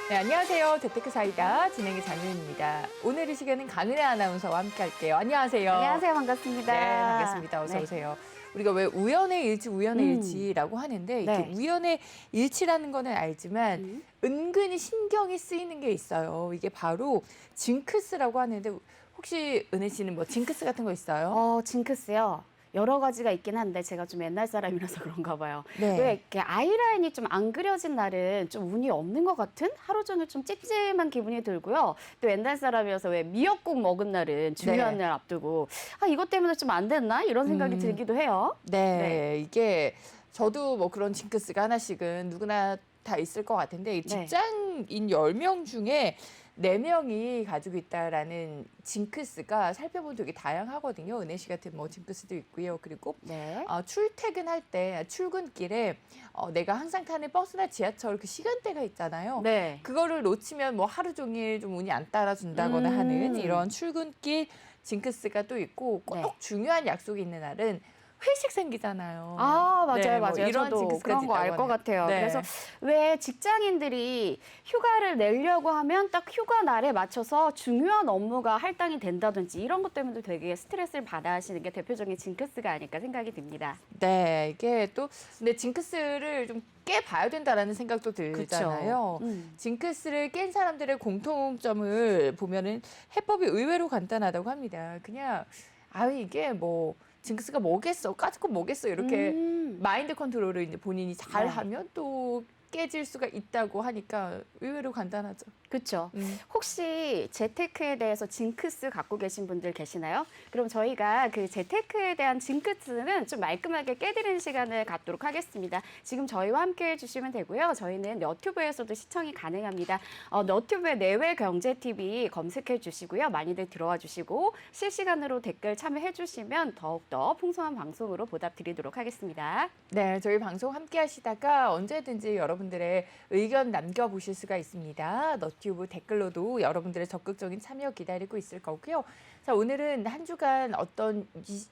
네, 안녕하세요. 재테크 사이다 진행의 장윤입니다. 오늘 이 시간은 강은혜 아나운서와 함께 할게요. 안녕하세요. 안녕하세요. 반갑습니다. 네, 반갑습니다. 어서 네. 오세요. 우리가 왜 우연의 일치, 우연의 일치라고 하는데 이게 네. 우연의 일치라는 거는 알지만 음. 은근히 신경이 쓰이는 게 있어요. 이게 바로 징크스라고 하는데 혹시 은혜 씨는 뭐 징크스 같은 거 있어요? 징크스요. 여러 가지가 있긴 한데 제가 좀 옛날 사람이라서 그런가 봐요. 네. 왜 이렇게 아이라인이 좀 안 그려진 날은 좀 운이 없는 것 같은 하루 종일 좀 찜찜한 기분이 들고요. 또 옛날 사람이어서 왜 미역국 먹은 날은 중요한 네. 날 앞두고 이것 때문에 좀 안 됐나 이런 생각이 들기도 해요. 네, 이게 저도 뭐 그런 징크스가 하나씩은 누구나 다 있을 것 같은데 이 직장인 10명 중에 4명이 가지고 있다라는 징크스가 살펴보면 되게 다양하거든요. 은혜 씨 같은 뭐 징크스도 있고요. 그리고 네. 출퇴근할 때 출근길에 내가 항상 타는 버스나 지하철 그 시간대가 있잖아요. 네. 그거를 놓치면 뭐 하루 종일 좀 운이 안 따라준다거나 하는 이런 출근길 징크스가 또 있고 꼭 네. 중요한 약속이 있는 날은 회식 생기잖아요. 맞아요, 네, 뭐 맞아요. 이런 저도 징크스까지 그런 거 알 있다고 것 하네요. 같아요. 네. 그래서 왜 직장인들이 휴가를 내려고 하면 딱 휴가 날에 맞춰서 중요한 업무가 할당이 된다든지 이런 것 때문에 되게 스트레스를 받아 하시는 게 대표적인 징크스가 아닐까 생각이 듭니다. 네, 이게 또 근데 징크스를 좀 깨봐야 된다라는 생각도 들잖아요. 징크스를 깬 사람들의 공통점을 보면은 해법이 의외로 간단하다고 합니다. 그냥 이게 뭐 징크스가 뭐겠어, 까짓 거 뭐겠어 이렇게 마인드 컨트롤을 이제 본인이 잘 하면 또 깨질 수가 있다고 하니까 의외로 간단하죠. 그렇죠. 혹시 재테크에 대해서 징크스 갖고 계신 분들 계시나요? 그럼 저희가 그 재테크에 대한 징크스는 좀 말끔하게 깨드리는 시간을 갖도록 하겠습니다. 지금 저희와 함께 해주시면 되고요. 저희는 너튜브에서도 시청이 가능합니다. 너튜브에 내외경제TV 검색해 주시고요. 많이들 들어와 주시고 실시간으로 댓글 참여해 주시면 더욱더 풍성한 방송으로 보답드리도록 하겠습니다. 네, 저희 방송 함께 하시다가 언제든지 여러분들의 의견 남겨보실 수가 있습니다. 너튜브 댓글로도 여러분들의 적극적인 참여 기다리고 있을 거고요. 자, 오늘은 한 주간 어떤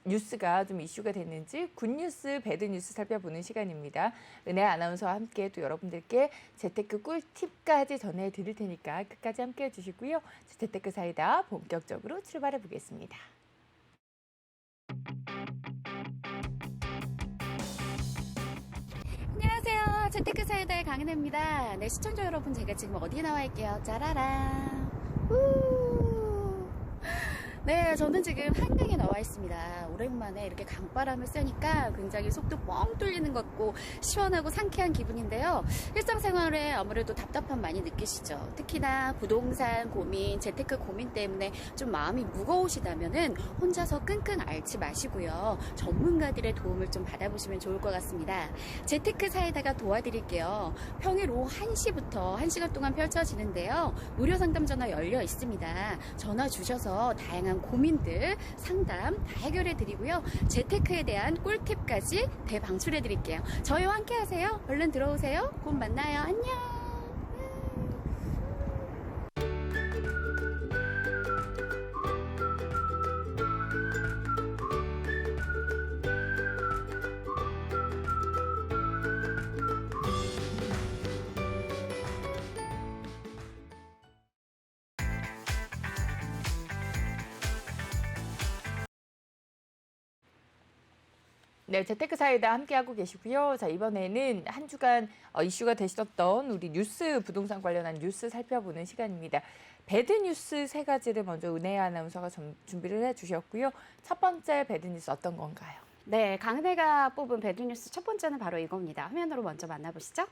뉴스가 좀 이슈가 됐는지 굿뉴스, 배드뉴스 살펴보는 시간입니다. 은혜 아나운서와 함께 또 여러분들께 재테크 꿀팁까지 전해드릴 테니까 끝까지 함께 해주시고요. 재테크 사이다 본격적으로 출발해 보겠습니다. 안녕하세요. 재테크 사이다의 강은혜입니다. 네, 시청자 여러분, 제가 지금 어디에 나와 있게요? 짜라란. 네, 저는 지금 한강에 나와 있습니다. 오랜만에 이렇게 강바람을 쐬니까 굉장히 속도 뻥 뚫리는 것 같고 시원하고 상쾌한 기분인데요. 일상생활에 아무래도 답답함 많이 느끼시죠? 특히나 부동산 고민, 재테크 고민 때문에 좀 마음이 무거우시다면은 혼자서 끙끙 앓지 마시고요. 전문가들의 도움을 좀 받아보시면 좋을 것 같습니다. 재테크 사이다가 도와드릴게요. 평일 오후 1시부터 1시간 동안 펼쳐지는데요. 무료 상담 전화 열려 있습니다. 전화 주셔서 다양한 고민들, 상담 다 해결해 드리고요. 재테크에 대한 꿀팁까지 대방출해 드릴게요. 저희와 함께 하세요. 얼른 들어오세요. 곧 만나요. 안녕. 네, 재테크 사이다 함께하고 계시고요. 자, 이번에는 한 주간 이슈가 되셨던 우리 뉴스, 부동산 관련한 뉴스 살펴보는 시간입니다. 배드뉴스 3가지를 먼저 은혜 아나운서가 준비를 해주셨고요. 첫 번째 배드뉴스 어떤 건가요? 네, 강은혜가 뽑은 배드뉴스 첫 번째는 바로 이겁니다. 화면으로 먼저 만나보시죠.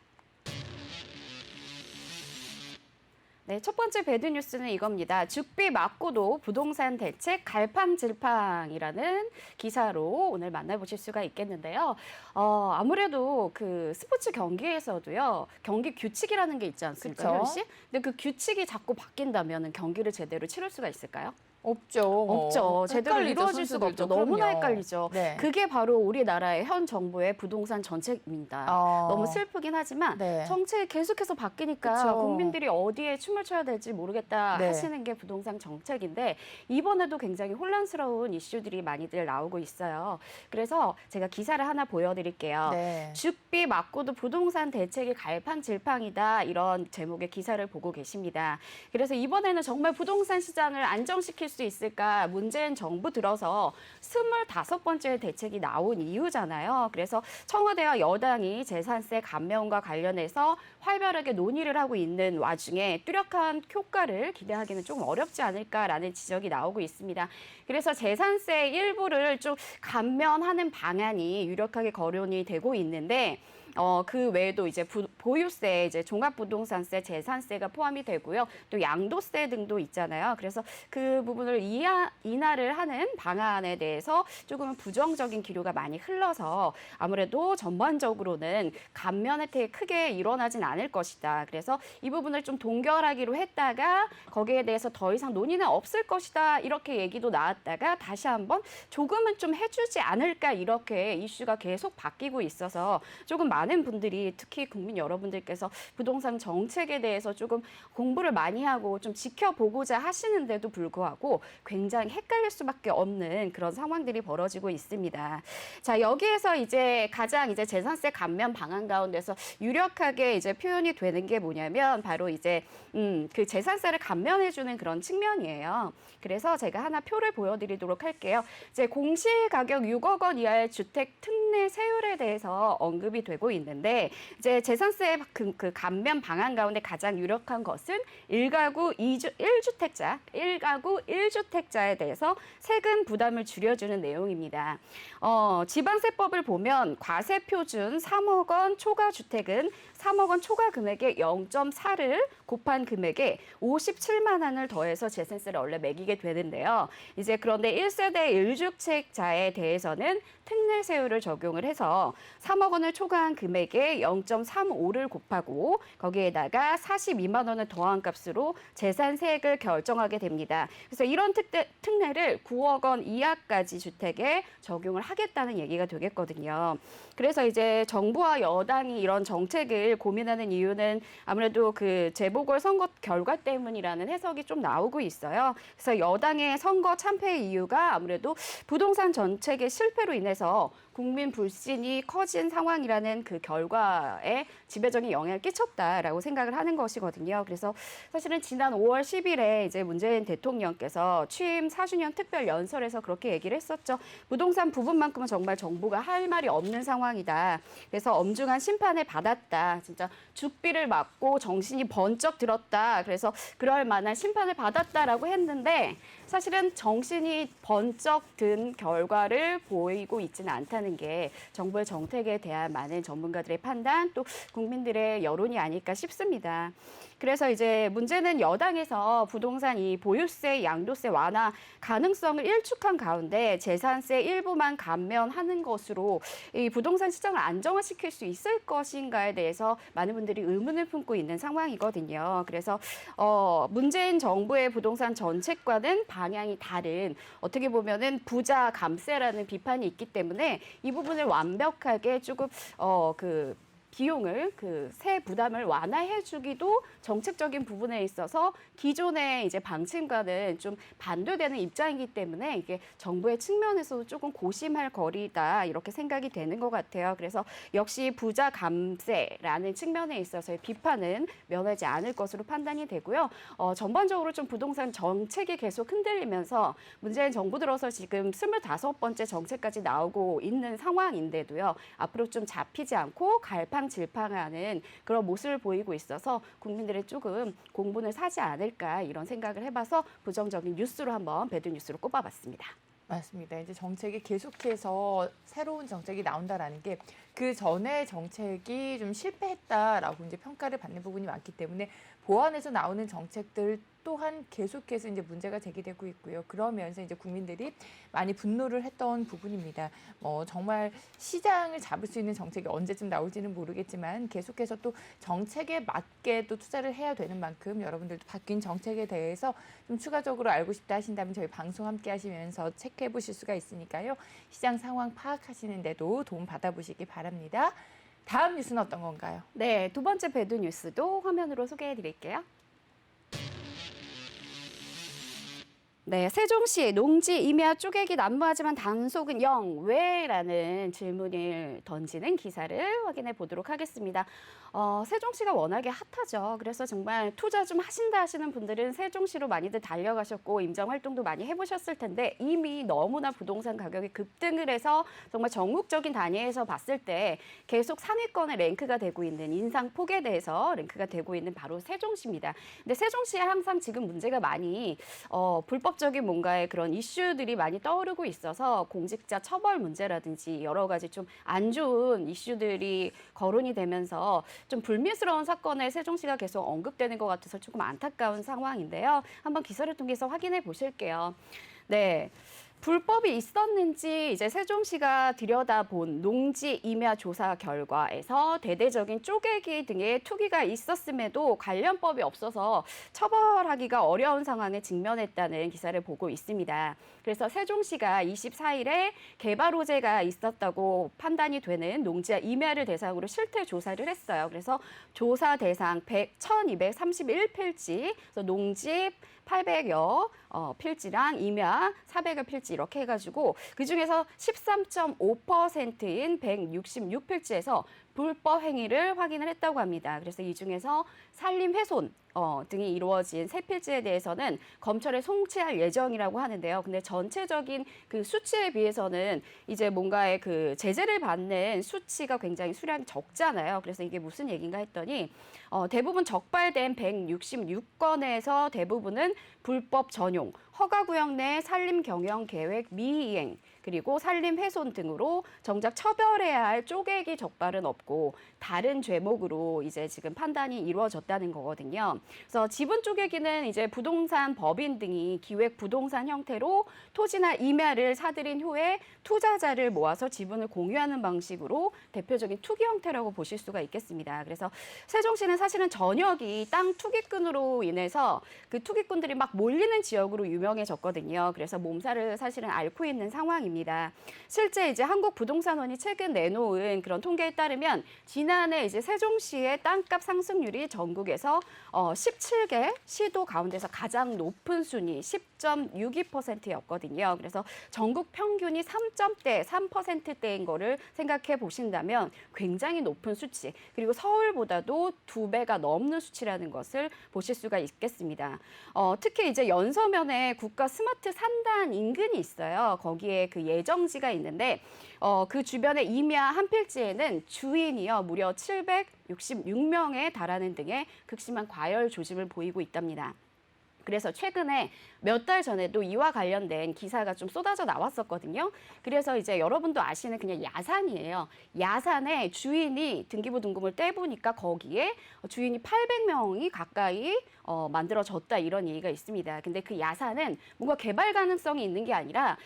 네, 첫 번째 배드뉴스는 이겁니다. 죽비 맞고도 부동산 대책 갈팡질팡이라는 기사로 오늘 만나보실 수가 있겠는데요. 아무래도 그 스포츠 경기에서도요, 경기 규칙이라는 게 있지 않습니까, 그쵸? 현 씨? 근데 그 규칙이 자꾸 바뀐다면 경기를 제대로 치를 수가 있을까요? 없죠. 제대로 헷갈리죠, 이루어질 수가 없죠. 선수들도. 너무나 그럼요. 헷갈리죠. 네. 그게 바로 우리나라의 현 정부의 부동산 정책입니다. 너무 슬프긴 하지만 네. 정책이 계속해서 바뀌니까 그쵸. 국민들이 어디에 춤을 춰야 될지 모르겠다 네. 하시는 게 부동산 정책인데 이번에도 굉장히 혼란스러운 이슈들이 많이들 나오고 있어요. 그래서 제가 기사를 하나 보여드릴게요. 네. 죽비 맞고도 부동산 대책이 갈팡질팡이다 이런 제목의 기사를 보고 계십니다. 그래서 이번에는 정말 부동산 시장을 안정시킬 수 있을까 문재인 정부 들어서 25번째 대책이 나온 이유잖아요. 그래서 청와대와 여당이 재산세 감면과 관련해서 활발하게 논의를 하고 있는 와중에 뚜렷한 효과를 기대하기는 조금 어렵지 않을까라는 지적이 나오고 있습니다. 그래서 재산세 일부를 좀 감면하는 방안이 유력하게 거론이 되고 있는데 그 외에도 이제 보유세, 이제 종합부동산세, 재산세가 포함이 되고요. 또 양도세 등도 있잖아요. 그래서 그 부분을 인하를 하는 방안에 대해서 조금은 부정적인 기류가 많이 흘러서 아무래도 전반적으로는 감면 혜택이 크게 일어나진 않을 것이다. 그래서 이 부분을 좀 동결하기로 했다가 거기에 대해서 더 이상 논의는 없을 것이다. 이렇게 얘기도 나왔다가 다시 한번 조금은 좀 해주지 않을까 이렇게 이슈가 계속 바뀌고 있어서 조금 많은 분들이 특히 국민 여러분들께서 부동산 정책에 대해서 조금 공부를 많이 하고 좀 지켜보고자 하시는데도 불구하고 굉장히 헷갈릴 수밖에 없는 그런 상황들이 벌어지고 있습니다. 자, 여기에서 이제 가장 이제 재산세 감면 방안 가운데서 유력하게 이제 표현이 되는 게 뭐냐면 바로 이제 그 재산세를 감면해주는 그런 측면이에요. 그래서 제가 하나 표를 보여드리도록 할게요. 이제 공시가격 6억 원 이하의 주택 특례 세율에 대해서 언급이 되고 있는데 이제 재산세 그 감면 방안 가운데 가장 유력한 것은 1가구 1주택자에 대해서 세금 부담을 줄여주는 내용입니다. 지방세법을 보면 과세 표준 3억 원 초과 주택은 3억 원 초과 금액의 0.4를 곱한 금액에 57만 원을 더해서 재산세를 원래 매기게 되는데요. 이제 그런데 1세대 1주택자에 대해서는 특례세율을 적용을 해서 3억 원을 초과한 금액에 0.35를 곱하고 거기에다가 42만 원을 더한 값으로 재산세액을 결정하게 됩니다. 그래서 이런 특례를 9억 원 이하까지 주택에 적용을 하겠다는 얘기가 되겠거든요. 그래서 이제 정부와 여당이 이런 정책을 고민하는 이유는 아무래도 그 재보궐선거 결과 때문이라는 해석이 좀 나오고 있어요. 그래서 여당의 선거 참패 이유가 아무래도 부동산 정책의 실패로 인해서 국민 불신이 커진 상황이라는 그 결과에 지배적인 영향을 끼쳤다라고 생각을 하는 것이거든요. 그래서 사실은 지난 5월 10일에 이제 문재인 대통령께서 취임 4주년 특별 연설에서 그렇게 얘기를 했었죠. 부동산 부분만큼은 정말 정부가 할 말이 없는 상황이다. 그래서 엄중한 심판을 받았다. 진짜 죽비를 맞고 정신이 번쩍 들었다. 그래서 그럴 만한 심판을 받았다라고 했는데 사실은 정신이 번쩍 든 결과를 보이고 있지는 않다는 게 정부의 정책에 대한 많은 전문가들의 판단 또 국민들의 여론이 아닐까 싶습니다. 그래서 이제 문제는 여당에서 부동산 이 보유세, 양도세 완화 가능성을 일축한 가운데 재산세 일부만 감면하는 것으로 이 부동산 시장을 안정화시킬 수 있을 것인가에 대해서 많은 분들이 의문을 품고 있는 상황이거든요. 그래서 문재인 정부의 부동산 정책과는 방향이 다른 어떻게 보면은 부자 감세라는 비판이 있기 때문에 이 부분을 완벽하게 조금 비용을 세 부담을 완화해주기도 정책적인 부분에 있어서 기존의 이제 방침과는 좀 반대되는 입장이기 때문에 이게 정부의 측면에서도 조금 고심할 거리다 이렇게 생각이 되는 것 같아요. 그래서 역시 부자 감세라는 측면에 있어서의 비판은 면하지 않을 것으로 판단이 되고요. 전반적으로 좀 부동산 정책이 계속 흔들리면서 문재인 정부 들어서 지금 25번째 정책까지 나오고 있는 상황인데도요. 앞으로 좀 잡히지 않고 갈팡질팡하는 그런 모습을 보이고 있어서 국민들의 조금 공분을 사지 않을까 이런 생각을 해봐서 부정적인 뉴스로 한번 배드 뉴스로 꼽아봤습니다. 맞습니다. 이제 정책이 계속해서 새로운 정책이 나온다라는 게 그 전에 정책이 좀 실패했다라고 이제 평가를 받는 부분이 많기 때문에 보완해서 나오는 정책들 또한 계속해서 이제 문제가 제기되고 있고요. 그러면서 이제 국민들이 많이 분노를 했던 부분입니다. 정말 시장을 잡을 수 있는 정책이 언제쯤 나올지는 모르겠지만 계속해서 또 정책에 맞게 또 투자를 해야 되는 만큼 여러분들도 바뀐 정책에 대해서 좀 추가적으로 알고 싶다 하신다면 저희 방송 함께 하시면서 체크해 보실 수가 있으니까요. 시장 상황 파악하시는 데도 도움 받아보시기 바랍니다. 다음 뉴스는 어떤 건가요? 네, 두 번째 배드 뉴스도 화면으로 소개해 드릴게요. 네, 세종시 농지 임야 쪼개기 난무하지만 단속은 0. 왜라는 질문을 던지는 기사를 확인해 보도록 하겠습니다. 세종시가 워낙에 핫하죠. 그래서 정말 투자 좀 하신다 하시는 분들은 세종시로 많이들 달려가셨고 임장 활동도 많이 해보셨을 텐데 이미 너무나 부동산 가격이 급등을 해서 정말 전국적인 단위에서 봤을 때 계속 상위권에 랭크가 되고 있는 인상폭에 대해서 랭크가 되고 있는 바로 세종시입니다. 근데 세종시에 항상 지금 문제가 많이 불법적인 뭔가의 그런 이슈들이 많이 떠오르고 있어서 공직자 처벌 문제라든지 여러 가지 좀 안 좋은 이슈들이 거론이 되면서 좀 불미스러운 사건에 세종시가 계속 언급되는 것 같아서 조금 안타까운 상황인데요. 한번 기사를 통해서 확인해 보실게요. 네. 불법이 있었는지 이제 세종시가 들여다본 농지 임야 조사 결과에서 대대적인 쪼개기 등의 투기가 있었음에도 관련법이 없어서 처벌하기가 어려운 상황에 직면했다는 기사를 보고 있습니다. 그래서 세종시가 24일에 개발 호재가 있었다고 판단이 되는 농지와 임야를 대상으로 실태 조사를 했어요. 그래서 조사 대상 1,231필지, 농지 800여 필지랑 임야 400여 필지 이렇게 해가지고 그중에서 13.5%인 166필지에서 불법 행위를 확인을 했다고 합니다. 그래서 이 중에서 산림 훼손 등이 이루어진 세 필지에 대해서는 검찰에 송치할 예정이라고 하는데요. 근데 전체적인 그 수치에 비해서는 이제 뭔가의 그 제재를 받는 수치가 굉장히 수량이 적잖아요. 그래서 이게 무슨 얘기인가 했더니 대부분 적발된 166건에서 대부분은 불법 전용, 허가구역 내 산림 경영 계획 미이행, 그리고 산림 훼손 등으로 정작 처벌해야 할 쪼개기 적발은 없고 다른 죄목으로 이제 지금 판단이 이루어졌다는 거거든요. 그래서 지분 쪼개기는 이제 부동산 법인 등이 기획 부동산 형태로 토지나 임야를 사들인 후에 투자자를 모아서 지분을 공유하는 방식으로 대표적인 투기 형태라고 보실 수가 있겠습니다. 그래서 세종시는 사실은 전역이 땅 투기꾼으로 인해서 그 투기꾼들이 막 몰리는 지역으로 유명해졌거든요. 그래서 몸살을 사실은 앓고 있는 상황입니다. 실제 이제 한국부동산원이 최근 내놓은 그런 통계에 따르면 지난해 이제 세종시의 땅값 상승률이 전국에서 17개 시도 가운데서 가장 높은 순위 10.62%였거든요. 그래서 전국 평균이 3.3%대인 거를 생각해 보신다면 굉장히 높은 수치, 그리고 서울보다도 2배가 넘는 수치라는 것을 보실 수가 있겠습니다. 특히 이제 연서면에 국가 스마트 산단 인근이 있어요. 거기에 그 예정지가 있는데 그 주변의 임야 한 필지에는 주인이요 무려 766명에 달하는 등의 극심한 과열 조짐을 보이고 있답니다. 그래서 최근에 몇 달 전에도 이와 관련된 기사가 좀 쏟아져 나왔었거든요. 그래서 이제 여러분도 아시는 그냥 야산이에요. 야산에 주인이 등기부등본을 떼보니까 거기에 주인이 800명이 가까이 만들어졌다 이런 얘기가 있습니다. 근데 그 야산은 뭔가 개발 가능성이 있는 게 아니라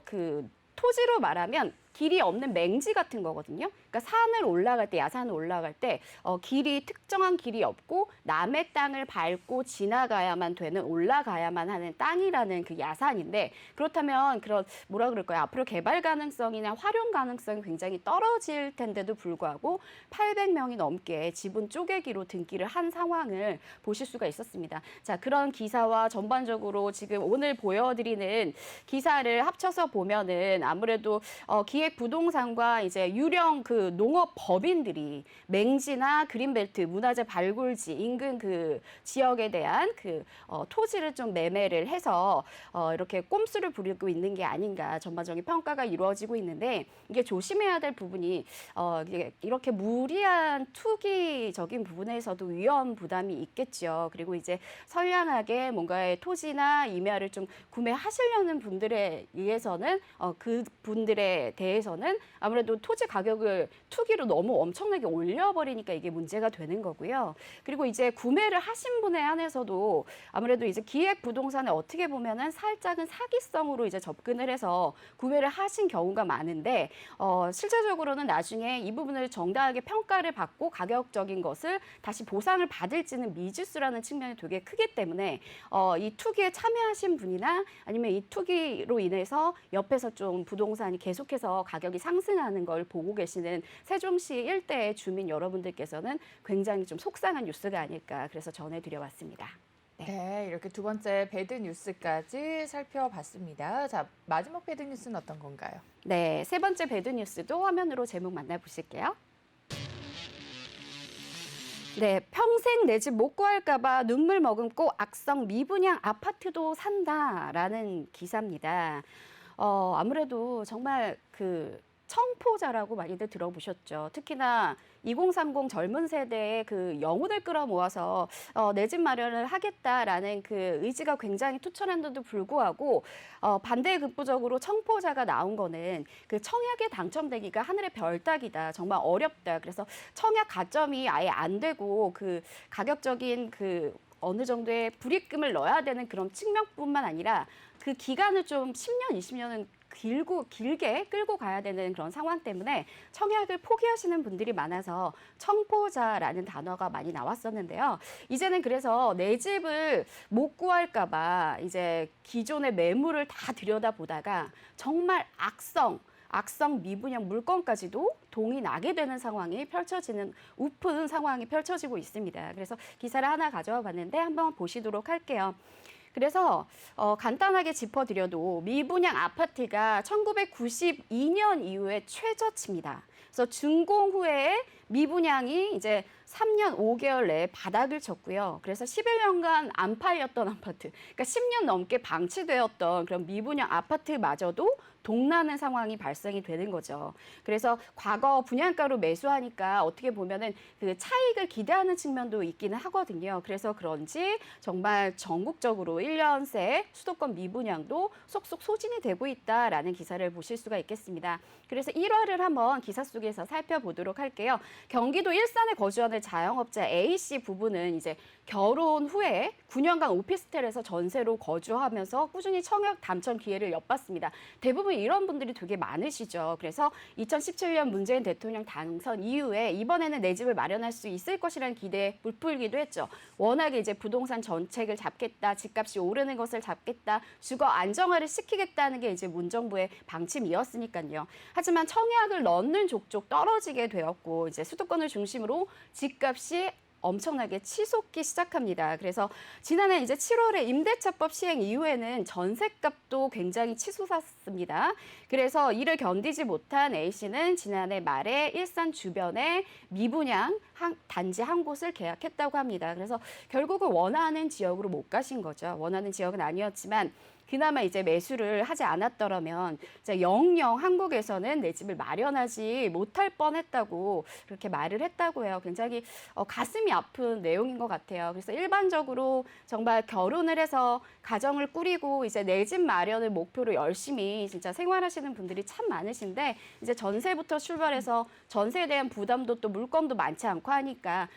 그 토지로 말하면 길이 없는 맹지 같은 거거든요. 그러니까 산을 올라갈 때, 야산을 올라갈 때 길이 특정한 길이 없고 남의 땅을 밟고 지나가야만 되는, 올라가야만 하는 땅이라는 그 야산인데, 그렇다면 그런 뭐라 그럴까요? 앞으로 개발 가능성이나 활용 가능성이 굉장히 떨어질 텐데도 불구하고 800명이 넘게 지분 쪼개기로 등기를 한 상황을 보실 수가 있었습니다. 자, 그런 기사와 전반적으로 지금 오늘 보여드리는 기사를 합쳐서 보면은 아무래도 기획 부동산과 이제 유령 그 농업 법인들이 맹지나 그린벨트, 문화재 발굴지 인근 그 지역에 대한 그 토지를 좀 매매를 해서 이렇게 꼼수를 부리고 있는 게 아닌가 전반적인 평가가 이루어지고 있는데, 이게 조심해야 될 부분이 이렇게 무리한 투기적인 부분에서도 위험 부담이 있겠죠. 그리고 이제 선량하게 뭔가의 토지나 임야를 좀 구매하시려는 분들에 의해서는 그 분들에 대해서는 아무래도 토지 가격을 투기로 너무 엄청나게 올려버리니까 이게 문제가 되는 거고요. 그리고 이제 구매를 하신 분에 한해서도 아무래도 이제 기획 부동산에 어떻게 보면은 살짝은 사기성으로 이제 접근을 해서 구매를 하신 경우가 많은데 실제적으로는 나중에 이 부분을 정당하게 평가를 받고 가격적인 것을 다시 보상을 받을지는 미지수라는 측면이 되게 크기 때문에 이 투기에 참여하신 분이나 아니면 이 투기로 인해서 옆에서 좀 부동산이 계속해서 가격이 상승하는 걸 보고 계시는 세종시 일대의 주민 여러분들께서는 굉장히 좀 속상한 뉴스가 아닐까 그래서 전해드려봤습니다. 네, 이렇게 두 번째 배드 뉴스까지 살펴봤습니다. 자, 마지막 배드 뉴스는 어떤 건가요? 네, 세 번째 배드 뉴스도 화면으로 제목 만나보실게요. 네, 평생 내 집 못 구할까 봐 눈물 머금고 악성 미분양 아파트도 산다라는 기사입니다. 아무래도 정말 그 청포자라고 많이들 들어보셨죠. 특히나 2030 젊은 세대의 그 영혼을 끌어모아서 내 집 마련을 하겠다라는 그 의지가 굉장히 투철한데도 불구하고 반대의 극부적으로 청포자가 나온 거는 그 청약에 당첨되기가 하늘의 별 따기다. 정말 어렵다. 그래서 청약 가점이 아예 안 되고 그 가격적인 그 어느 정도의 불입금을 넣어야 되는 그런 측면뿐만 아니라 그 기간을 좀 10년, 20년은 길게 끌고 가야 되는 그런 상황 때문에 청약을 포기하시는 분들이 많아서 청포자라는 단어가 많이 나왔었는데요. 이제는 그래서 내 집을 못 구할까 봐 이제 기존의 매물을 다 들여다보다가 정말 악성 미분양 물건까지도 동이 나게 되는 상황이 펼쳐지는 우픈 상황이 펼쳐지고 있습니다. 그래서 기사를 하나 가져와 봤는데 한번 보시도록 할게요. 그래서 간단하게 짚어드려도 미분양 아파트가 1992년 이후에 최저치입니다. 그래서 준공 후에 미분양이 이제 3년 5개월 내에 바닥을 쳤고요. 그래서 11년간 안 팔렸던 아파트, 그러니까 10년 넘게 방치되었던 그런 미분양 아파트마저도 동나는 상황이 발생이 되는 거죠. 그래서 과거 분양가로 매수하니까 어떻게 보면은 그 차익을 기대하는 측면도 있기는 하거든요. 그래서 그런지 정말 전국적으로 1년 새 수도권 미분양도 속속 소진이 되고 있다라는 기사를 보실 수가 있겠습니다. 그래서 1화를 한번 기사 속에서 살펴보도록 할게요. 경기도 일산에 거주하는 자영업자 A씨 부부는 이제 결혼 후에 9년간 오피스텔에서 전세로 거주하면서 꾸준히 청약 당첨 기회를 엿봤습니다. 대부분 이런 분들이 되게 많으시죠. 그래서 2017년 문재인 대통령 당선 이후에 이번에는 내 집을 마련할 수 있을 것이라는 기대에 부풀기도 했죠. 워낙에 이제 부동산 정책을 잡겠다, 집값이 오르는 것을 잡겠다, 주거 안정화를 시키겠다는 게 이제 문정부의 방침이었으니까요. 하지만 청약을 넣는 족족 떨어지게 되었고 이제 수도권을 중심으로 집값이 엄청나게 치솟기 시작합니다. 그래서 지난해 이제 7월에 임대차법 시행 이후에는 전셋값도 굉장히 치솟았습니다. 그래서 이를 견디지 못한 A씨는 지난해 말에 일산 주변에 미분양 단지 한 곳을 계약했다고 합니다. 그래서 결국은 원하는 지역으로 못 가신 거죠. 원하는 지역은 아니었지만 그나마 이제 매수를 하지 않았더라면 영영 한국에서는 내 집을 마련하지 못할 뻔했다고 그렇게 말을 했다고 해요. 굉장히 가슴이 아픈 내용인 것 같아요. 그래서 일반적으로 정말 결혼을 해서 가정을 꾸리고 이제 내 집 마련을 목표로 열심히 진짜 생활하시는 분들이 참 많으신데 이제 전세부터 출발해서 전세에 대한 부담도 또 물건도 많지 않고 하니까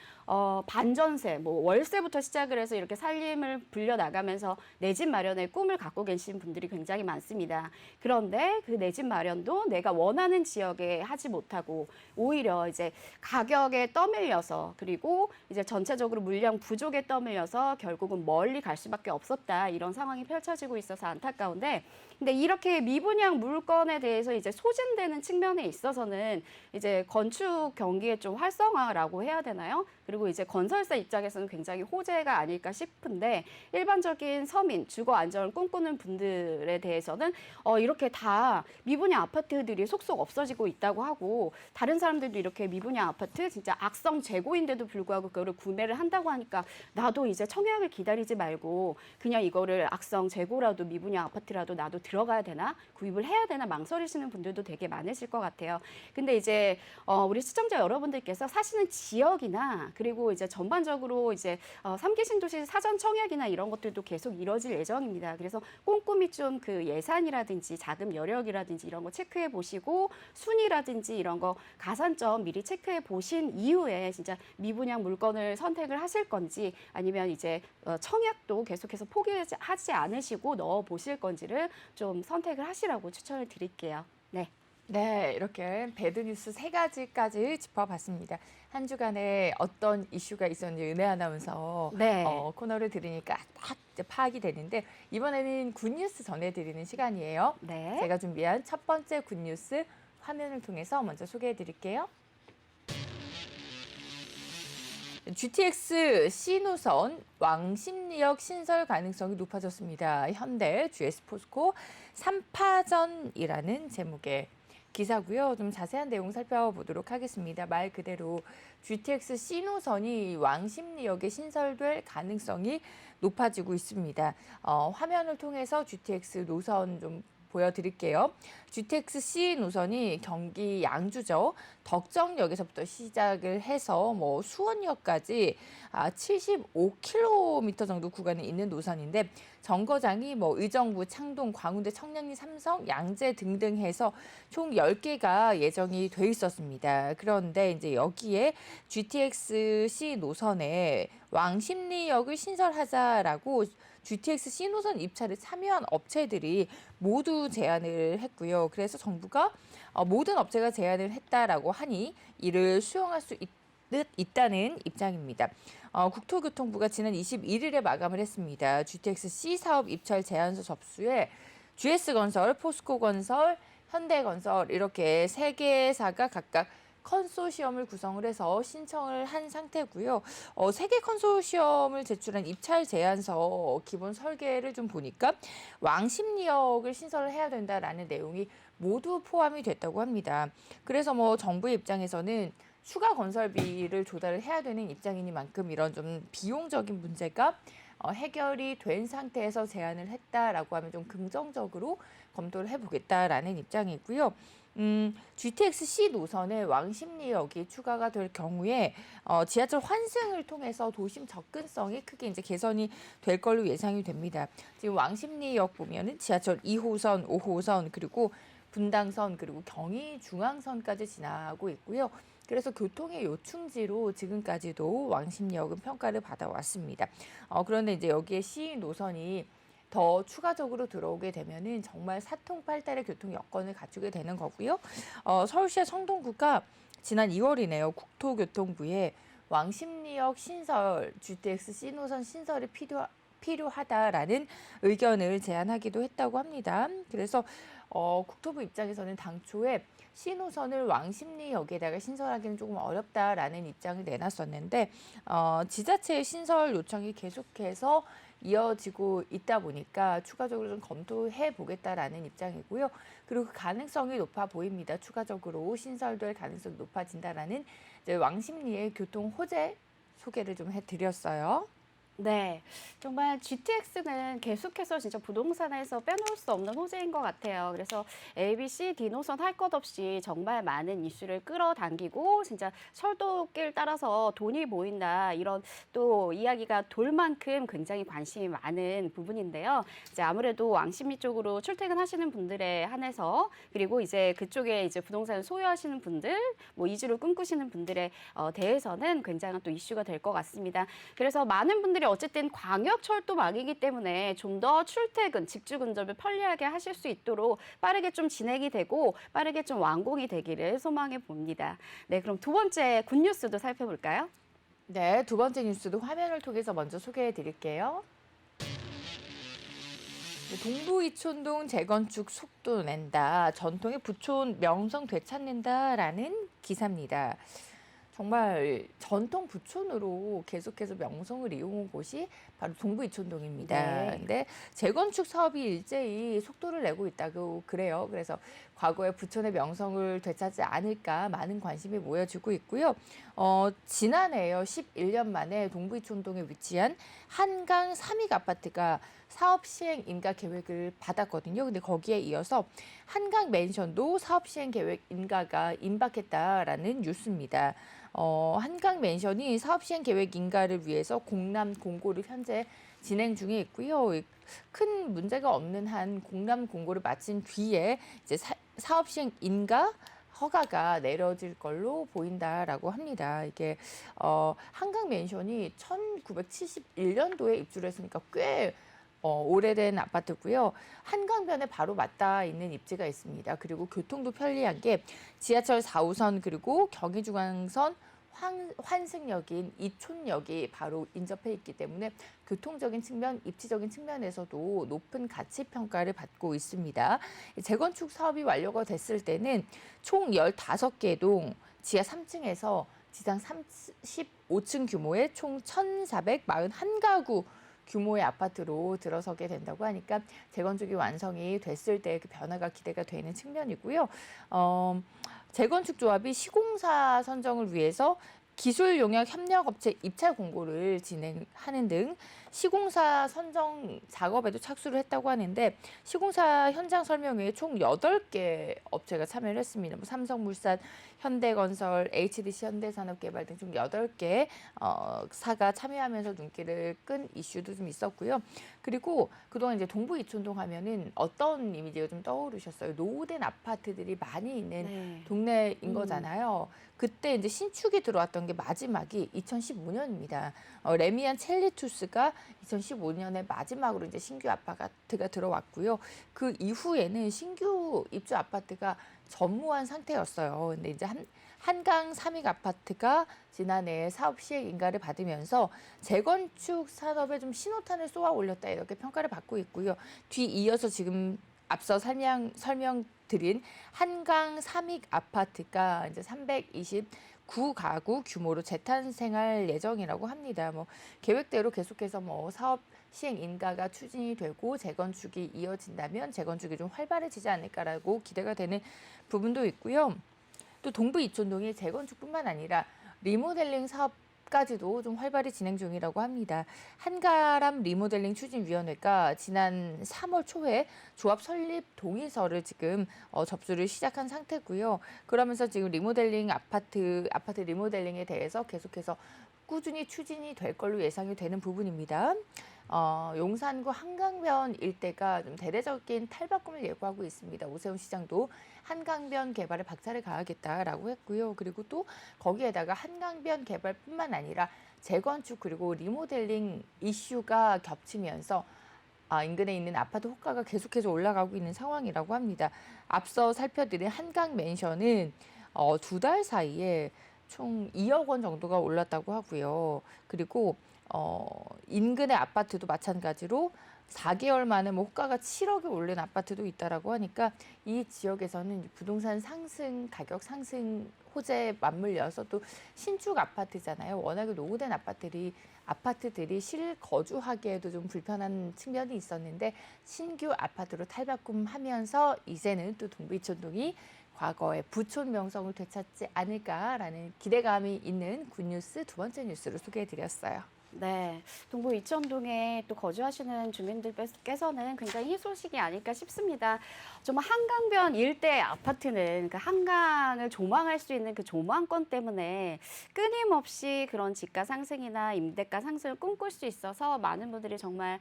반전세, 뭐 월세부터 시작을 해서 이렇게 살림을 불려나가면서 내 집 마련의 꿈을 갖고 계신 분들이 굉장히 많습니다. 그런데 그 내 집 마련도 내가 원하는 지역에 하지 못하고 오히려 이제 가격에 떠밀려서 그리고 이제 전체적으로 물량 부족에 떠밀려서 결국은 멀리 갈 수밖에 없었다. 이런 상황이 펼쳐지고 있어서 안타까운데 근데 이렇게 미분양 물건에 대해서 이제 소진되는 측면에 있어서는 이제 건축 경기의 좀 활성화라고 해야 되나요? 그리고 이제 건설사 입장에서는 굉장히 호재가 아닐까 싶은데 일반적인 서민, 주거 안정을 꿈꾸는 분들에 대해서는 이렇게 다 미분양 아파트들이 속속 없어지고 있다고 하고 다른 사람들도 이렇게 미분양 아파트 진짜 악성 재고인데도 불구하고 그거를 구매를 한다고 하니까 나도 이제 청약을 기다리지 말고 그냥 이거를 악성 재고라도 미분양 아파트라도 나도 들어가야 되나 구입을 해야 되나 망설이시는 분들도 되게 많으실 것 같아요. 근데 이제 우리 시청자 여러분들께서 사시는 지역이나 그리고 이제 전반적으로 이제 3기 신도시 사전 청약이나 이런 것들도 계속 이뤄질 예정입니다. 그래서 꼼꼼히 좀 그 예산이라든지 자금 여력이라든지 이런 거 체크해 보시고 순위라든지 이런 거 가산점 미리 체크해 보신 이후에 진짜 미분양 물건을 선택을 하실 건지 아니면 이제 청약도 계속해서 포기하지 않으시고 넣어 보실 건지를 좀 선택을 하시라고 추천을 드릴게요. 네. 네, 이렇게 배드뉴스 3가지까지 짚어봤습니다. 한 주간에 어떤 이슈가 있었는지 은혜 아나운서 네. 코너를 들으니까 딱 이제 파악이 되는데 이번에는 굿뉴스 전해드리는 시간이에요. 네. 제가 준비한 첫 번째 굿뉴스 화면을 통해서 먼저 소개해드릴게요. GTX C 노선 왕십리역 신설 가능성이 높아졌습니다. 현대, GS 포스코 3파전이라는 제목의 기사고요. 좀 자세한 내용 살펴보도록 하겠습니다. 말 그대로 GTX C 노선이 왕십리역에 신설될 가능성이 높아지고 있습니다. 화면을 통해서 GTX 노선 좀 보여드릴게요. GTX C 노선이 경기 양주죠. 덕정역에서부터 시작을 해서 뭐 수원역까지 75km 정도 구간에 있는 노선인데 정거장이 뭐 의정부, 창동, 광운대, 청량리, 삼성, 양재 등등 해서 총 10개가 예정이 돼 있었습니다. 그런데 이제 여기에 GTX C 노선에 왕십리역을 신설하자라고 GTX C 노선 입찰에 참여한 업체들이 모두 제안을 했고요. 그래서 정부가 모든 업체가 제안을 했다라고 하니 이를 수용할 수 있다는 입장입니다. 국토교통부가 지난 21일에 마감을 했습니다. GTX C 사업 입찰 제안서 접수에 GS건설, 포스코건설, 현대건설 이렇게 3개사가 각각 컨소시엄을 구성을 해서 신청을 한 상태고요. 3개 컨소시엄을 제출한 입찰 제안서 기본 설계를 좀 보니까 왕십리역을 신설을 해야 된다라는 내용이 모두 포함이 됐다고 합니다. 그래서 뭐 정부의 입장에서는 추가 건설비를 조달을 해야 되는 입장이니만큼 이런 좀 비용적인 문제가 해결이 된 상태에서 제안을 했다라고 하면 좀 긍정적으로 검토를 해보겠다라는 입장이고요. GTX C 노선에 왕십리역이 추가가 될 경우에 지하철 환승을 통해서 도심 접근성이 크게 이제 개선이 될 걸로 예상이 됩니다. 지금 왕십리역 보면은 지하철 2호선, 5호선 그리고 분당선 그리고 경의중앙선까지 지나고 있고요. 그래서 교통의 요충지로 지금까지도 왕십리역은 평가를 받아왔습니다. 그런데 이제 여기에 C 노선이 더 추가적으로 들어오게 되면은 정말 사통팔달의 교통 여건을 갖추게 되는 거고요. 서울시와 성동구가 지난 2월이네요. 국토교통부에 왕십리역 신설, GTX C 노선 신설이 필요하다라는 의견을 제안하기도 했다고 합니다. 그래서 국토부 입장에서는 당초에 C노선을 왕십리역에다가 신설하기는 조금 어렵다라는 입장을 내놨었는데 지자체의 신설 요청이 계속해서 이어지고 있다 보니까 추가적으로 좀 검토해 보겠다라는 입장이고요. 그리고 그 가능성이 높아 보입니다. 추가적으로 신설될 가능성이 높아진다라는 이제 왕십리의 교통 호재 소개를 좀 해드렸어요. 네, 정말 GTX는 계속해서 진짜 부동산에서 빼놓을 수 없는 호재인 것 같아요. 그래서 A, B, C, D 노선 할 것 없이 정말 많은 이슈를 끌어당기고 진짜 철도길 따라서 돈이 보인다 이런 또 이야기가 돌 만큼 굉장히 관심이 많은 부분인데요. 이제 아무래도 왕십리 쪽으로 출퇴근하시는 분들에 한해서 그리고 이제 그쪽에 이제 부동산을 소유하시는 분들, 뭐 이주를 꿈꾸시는 분들에 대해서는 굉장한 또 이슈가 될 것 같습니다. 그래서 많은 분들이 어쨌든 광역철도망이기 때문에 좀 더 출퇴근, 직주 근접을 편리하게 하실 수 있도록 빠르게 좀 진행이 되고 빠르게 좀 완공이 되기를 소망해 봅니다. 네, 그럼 두 번째 굿뉴스도 살펴볼까요? 네, 두 번째 뉴스도 화면을 통해서 먼저 소개해 드릴게요. 동부 이촌동 재건축 속도 낸다. 전통의 부촌 명성 되찾는다라는 기사입니다. 정말 전통 부촌으로 계속해서 명성을 이용한 곳이 바로 동부 이촌동입니다. 네. 근데 재건축 사업이 일제히 속도를 내고 있다고 그래요. 그래서 과거에 부촌의 명성을 되찾지 않을까 많은 관심이 모여지고 있고요. 지난해요. 11년 만에 동부 이촌동에 위치한 한강 삼익 아파트가 사업 시행 인가 계획을 받았거든요. 근데 거기에 이어서 한강 맨션도 사업 시행 계획 인가가 임박했다라는 뉴스입니다. 한강 맨션이 사업 시행 계획 인가를 위해서 공람 공고를 현재 진행 중에 있고요. 큰 문제가 없는 한 공람 공고를 마친 뒤에 이제 사업 시행 인가 허가가 내려질 걸로 보인다라고 합니다. 이게 한강 맨션이 1971년도에 입주를 했으니까 꽤 오래된 아파트고요. 한강변에 바로 맞닿아 있는 입지가 있습니다. 그리고 교통도 편리한 게 지하철 4호선 그리고 경의중앙선 환승역인 이촌역이 바로 인접해 있기 때문에 교통적인 측면, 입지적인 측면에서도 높은 가치 평가를 받고 있습니다. 재건축 사업이 완료가 됐을 때는 총 15개 동 지하 3층에서 지상 35층 규모의 총 1,441가구 규모의 아파트로 들어서게 된다고 하니까 재건축이 완성이 됐을 때 그 변화가 기대가 되는 측면이고요. 재건축 조합이 시공사 선정을 위해서 기술 용역 협력업체 입찰 공고를 진행하는 등 시공사 선정 작업에도 착수를 했다고 하는데 사현장 설명회에 총 8개 업체가 참여를 했습니다. 뭐 삼성물산, 현대건설, HDC 현대산업개발 등 총 8개 사가 참여하면서 눈길을 끈 이슈도 좀 있었고요. 그리고 그동안 이제 동부 이촌동 하면은 어떤 이미지가 좀 떠오르셨어요? 노후된 아파트들이 많이 있는 네. 동네인 거잖아요. 그때 이제 신축이 들어왔던 게 마지막이 2015년입니다. 레미안 첼리투스가 2015년에 마지막으로 이제 신규 아파트가 들어왔고요. 그 이후에는 신규 입주 아파트가 전무한 상태였어요. 근데 이제 한강 삼익 아파트가 지난해 사업 시행 인가를 받으면서 재건축 산업에 좀 신호탄을 쏘아 올렸다 이렇게 평가를 받고 있고요. 뒤이어서 지금 앞서 설명드린 한강 삼익 아파트가 이제 329가구 규모로 재탄생할 예정이라고 합니다. 뭐 계획대로 계속해서 뭐 사업 시행 인가가 추진이 되고 재건축이 이어진다면 재건축이 좀 활발해지지 않을까라고 기대가 되는 부분도 있고요. 또 동부 이촌동의 재건축뿐만 아니라 리모델링 사업까지도 좀 활발히 진행 중이라고 합니다. 한가람 리모델링 추진위원회가 지난 3월 초에 조합 설립 동의서를 지금 접수를 시작한 상태고요. 그러면서 지금 리모델링 아파트 리모델링에 대해서 계속해서 꾸준히 추진이 될 걸로 예상이 되는 부분입니다. 용산구 한강변 일대가 좀 대대적인 탈바꿈을 예고하고 있습니다. 오세훈 시장도 한강변 개발에 박차를 가하겠다라고 했고요. 그리고 또 거기에다가 한강변 개발뿐만 아니라 재건축 그리고 리모델링 이슈가 겹치면서 인근에 있는 아파트 호가가 계속해서 올라가고 있는 상황이라고 합니다. 앞서 살펴드린 한강 맨션은 2달 사이에 총 2억 원 정도가 올랐다고 하고요. 그리고 인근의 아파트도 마찬가지로 4개월 만에 뭐 호가가 7억에 오른 아파트도 있다라고 하니까 이 지역에서는 부동산 상승, 가격 상승 호재에 맞물려서 또 신축 아파트잖아요. 워낙에 노후된 아파트들이 실거주하기에도 좀 불편한 측면이 있었는데 신규 아파트로 탈바꿈하면서 이제는 또 동부 이촌동이 과거의 부촌 명성을 되찾지 않을까라는 기대감이 있는 굿뉴스 두 번째 뉴스로 소개해드렸어요. 네, 동부 이천동에 또 거주하시는 주민들께서는 굉장히 희소식이 아닐까 싶습니다. 정말 한강변 일대 아파트는 그 한강을 조망할 수 있는 그 조망권 때문에 끊임없이 그런 지가 상승이나 임대가 상승을 꿈꿀 수 있어서 많은 분들이 정말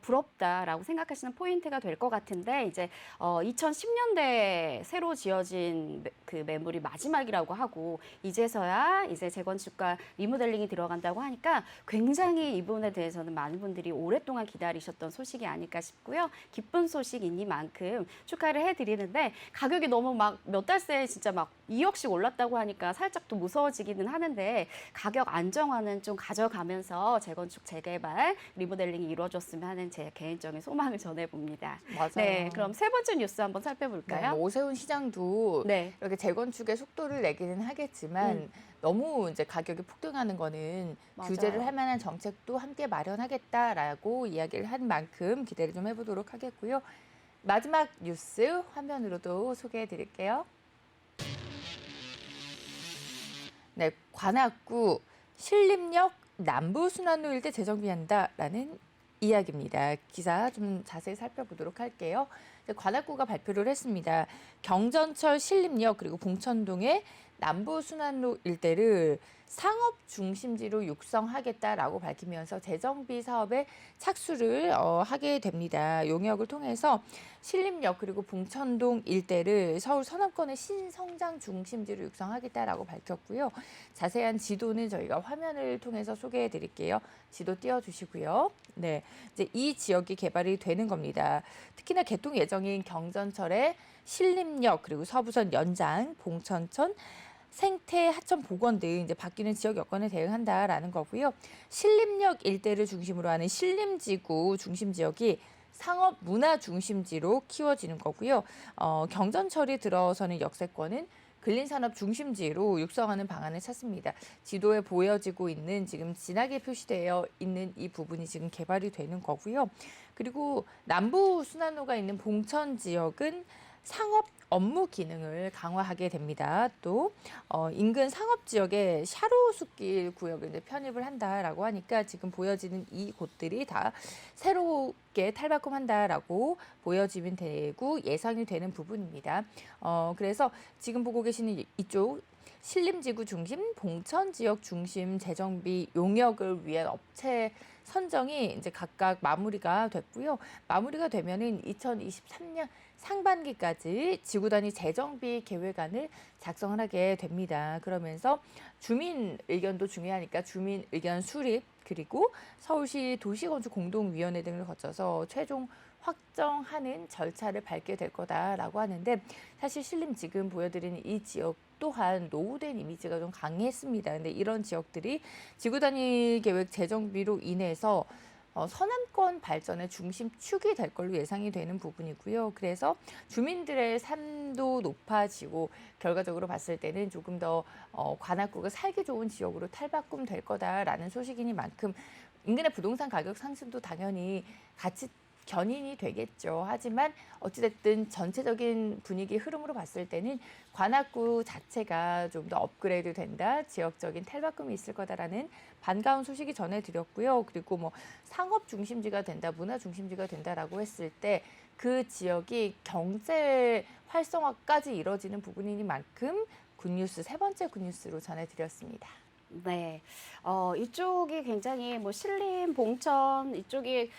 부럽다라고 생각하시는 포인트가 될 것 같은데 이제 2010년대에 새로 지어진 그 매물이 마지막이라고 하고 이제서야 이제 재건축과 리모델링이 들어간다고 하니까 굉장히 이 부분에 대해서는 많은 분들이 오랫동안 기다리셨던 소식이 아닐까 싶고요. 기쁜 소식이니만큼 축하를 해드리는데 가격이 너무 막 몇 달 새에 진짜 막 2억씩 올랐다고 하니까 살짝 또 무서워지기는 하는데 가격 안정화는 좀 가져가면서 재건축, 재개발, 리모델링이 이루어졌으면 하는 제 개인적인 소망을 전해봅니다. 맞아요. 네, 그럼 세 번째 뉴스 한번 살펴볼까요? 네, 오세훈 시장도 네. 이렇게 재건축에 속도를 내기는 하겠지만 너무 이제 가격이 폭등하는 거는 맞아요. 규제를 할 만한 정책도 함께 마련하겠다라고 이야기를 한 만큼 기대를 좀 해보도록 하겠고요. 마지막 뉴스 화면으로도 소개해 드릴게요. 네, 관악구 신림역 남부순환로 일대 재정비한다라는 이야기입니다. 기사 좀 자세히 살펴보도록 할게요. 관악구가 발표를 했습니다. 경전철 신림역 그리고 봉천동의 남부순환로 일대를 상업 중심지로 육성하겠다라고 밝히면서 재정비 사업에 착수를 하게 됩니다. 용역을 통해서 신림역 그리고 봉천동 일대를 서울 서남권의 신성장 중심지로 육성하겠다라고 밝혔고요. 자세한 지도는 저희가 화면을 통해서 소개해 드릴게요. 지도 띄워주시고요. 네, 이제 이 지역이 개발이 되는 겁니다. 특히나 개통 예정인 경전철의 신림역 그리고 서부선 연장, 봉천천, 생태, 하천, 보건 등 이제 바뀌는 지역 여건에 대응한다라는 거고요. 신림역 일대를 중심으로 하는 신림지구 중심 지역이 상업 문화 중심지로 키워지는 거고요. 경전철이 들어서는 역세권은 근린산업 중심지로 육성하는 방안을 찾습니다. 지도에 보여지고 있는 지금 진하게 표시되어 있는 이 부분이 지금 개발이 되는 거고요. 그리고 남부 순환로가 있는 봉천 지역은 상업 업무 기능을 강화하게 됩니다. 또 인근 상업 지역에 샤로숲길 구역을 이제 편입을 한다라고 하니까 지금 보여지는 이 곳들이 다 새롭게 탈바꿈한다라고 보여지면 되고 예상이 되는 부분입니다. 그래서 지금 보고 계시는 이쪽 신림지구 중심, 봉천 지역 중심 재정비 용역을 위한 업체 선정이 이제 각각 마무리가 됐고요. 마무리가 되면은 2023년 상반기까지 지구 단위 재정비 계획안을 작성을 하게 됩니다. 그러면서 주민 의견도 중요하니까 주민 의견 수립 그리고 서울시 도시건축공동위원회 등을 거쳐서 최종 확정하는 절차를 밟게 될 거다라고 하는데 사실 신림 지금 보여드리는 이 지역 또한 노후된 이미지가 좀 강했습니다. 근데 이런 지역들이 지구 단위 계획 재정비로 인해서 서남권 발전의 중심축이 될 걸로 예상이 되는 부분이고요. 그래서 주민들의 삶도 높아지고 결과적으로 봤을 때는 조금 더 관악구가 살기 좋은 지역으로 탈바꿈될 거다라는 소식이니만큼 인근의 부동산 가격 상승도 당연히 같이 견인이 되겠죠. 하지만 어찌됐든 전체적인 분위기 흐름으로 봤을 때는 관악구 자체가 좀 더 업그레이드 된다, 지역적인 탈바꿈이 있을 거다라는 반가운 소식이 전해드렸고요. 그리고 뭐 상업 중심지가 된다, 문화 중심지가 된다라고 했을 때 그 지역이 경제 활성화까지 이뤄지는 부분이니만큼 굿뉴스, 세 번째 굿뉴스로 전해드렸습니다. 네, 이쪽이 굉장히 뭐 신림, 봉천 이쪽이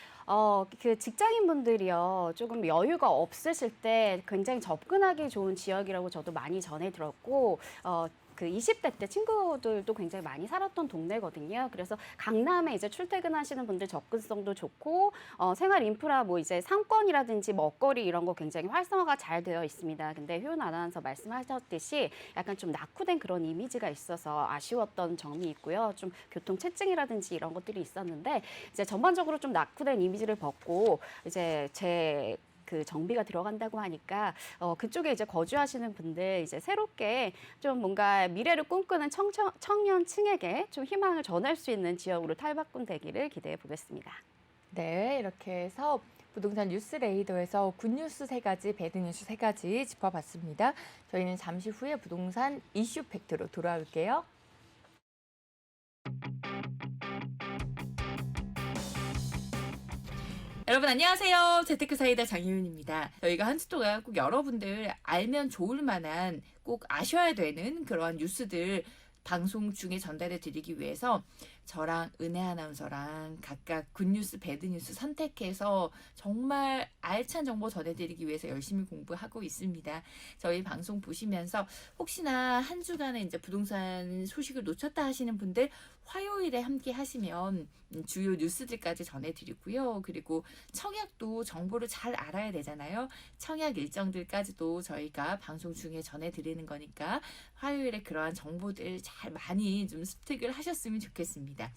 그 직장인분들이요 조금 여유가 없으실 때 굉장히 접근하기 좋은 지역이라고 저도 많이 전해 들었고 그 20대 때 친구들도 굉장히 많이 살았던 동네거든요. 그래서 강남에 이제 출퇴근하시는 분들 접근성도 좋고 생활 인프라 뭐 이제 상권이라든지 먹거리 이런 거 굉장히 활성화가 잘 되어 있습니다. 근데 효은 아나운서 말씀하셨듯이 약간 좀 낙후된 그런 이미지가 있어서 아쉬웠던 점이 있고요. 좀 교통 체증이라든지 이런 것들이 있었는데 이제 전반적으로 좀 낙후된 이미지를 벗고 이제 그 정비가 들어간다고 하니까 그쪽에 이제 거주하시는 분들 이제 새롭게 좀 뭔가 미래를 꿈꾸는 청년층에게 좀 희망을 전할 수 있는 지역으로 탈바꿈 되기를 기대해 보겠습니다. 네, 이렇게 해서 부동산 뉴스 레이더에서 굿뉴스 3가지, 배드뉴스 3가지 짚어봤습니다. 저희는 잠시 후에 부동산 이슈 팩트로 돌아올게요. 여러분 안녕하세요. 재테크 사이다 장희윤입니다. 저희가 한 주 동안 꼭 여러분들 알면 좋을 만한 꼭 아셔야 되는 그러한 뉴스들 방송 중에 전달해 드리기 위해서 저랑 은혜 아나운서랑 각각 굿뉴스, 배드뉴스 선택해서 정말 알찬 정보 전해드리기 위해서 열심히 공부하고 있습니다. 저희 방송 보시면서 혹시나 한 주간에 이제 부동산 소식을 놓쳤다 하시는 분들 화요일에 함께 하시면 주요 뉴스들까지 전해드리고요. 그리고 청약도 정보를 잘 알아야 되잖아요. 청약 일정들까지도 저희가 방송 중에 전해드리는 거니까 화요일에 그러한 정보들 잘 많이 좀 습득을 하셨으면 좋겠습니다.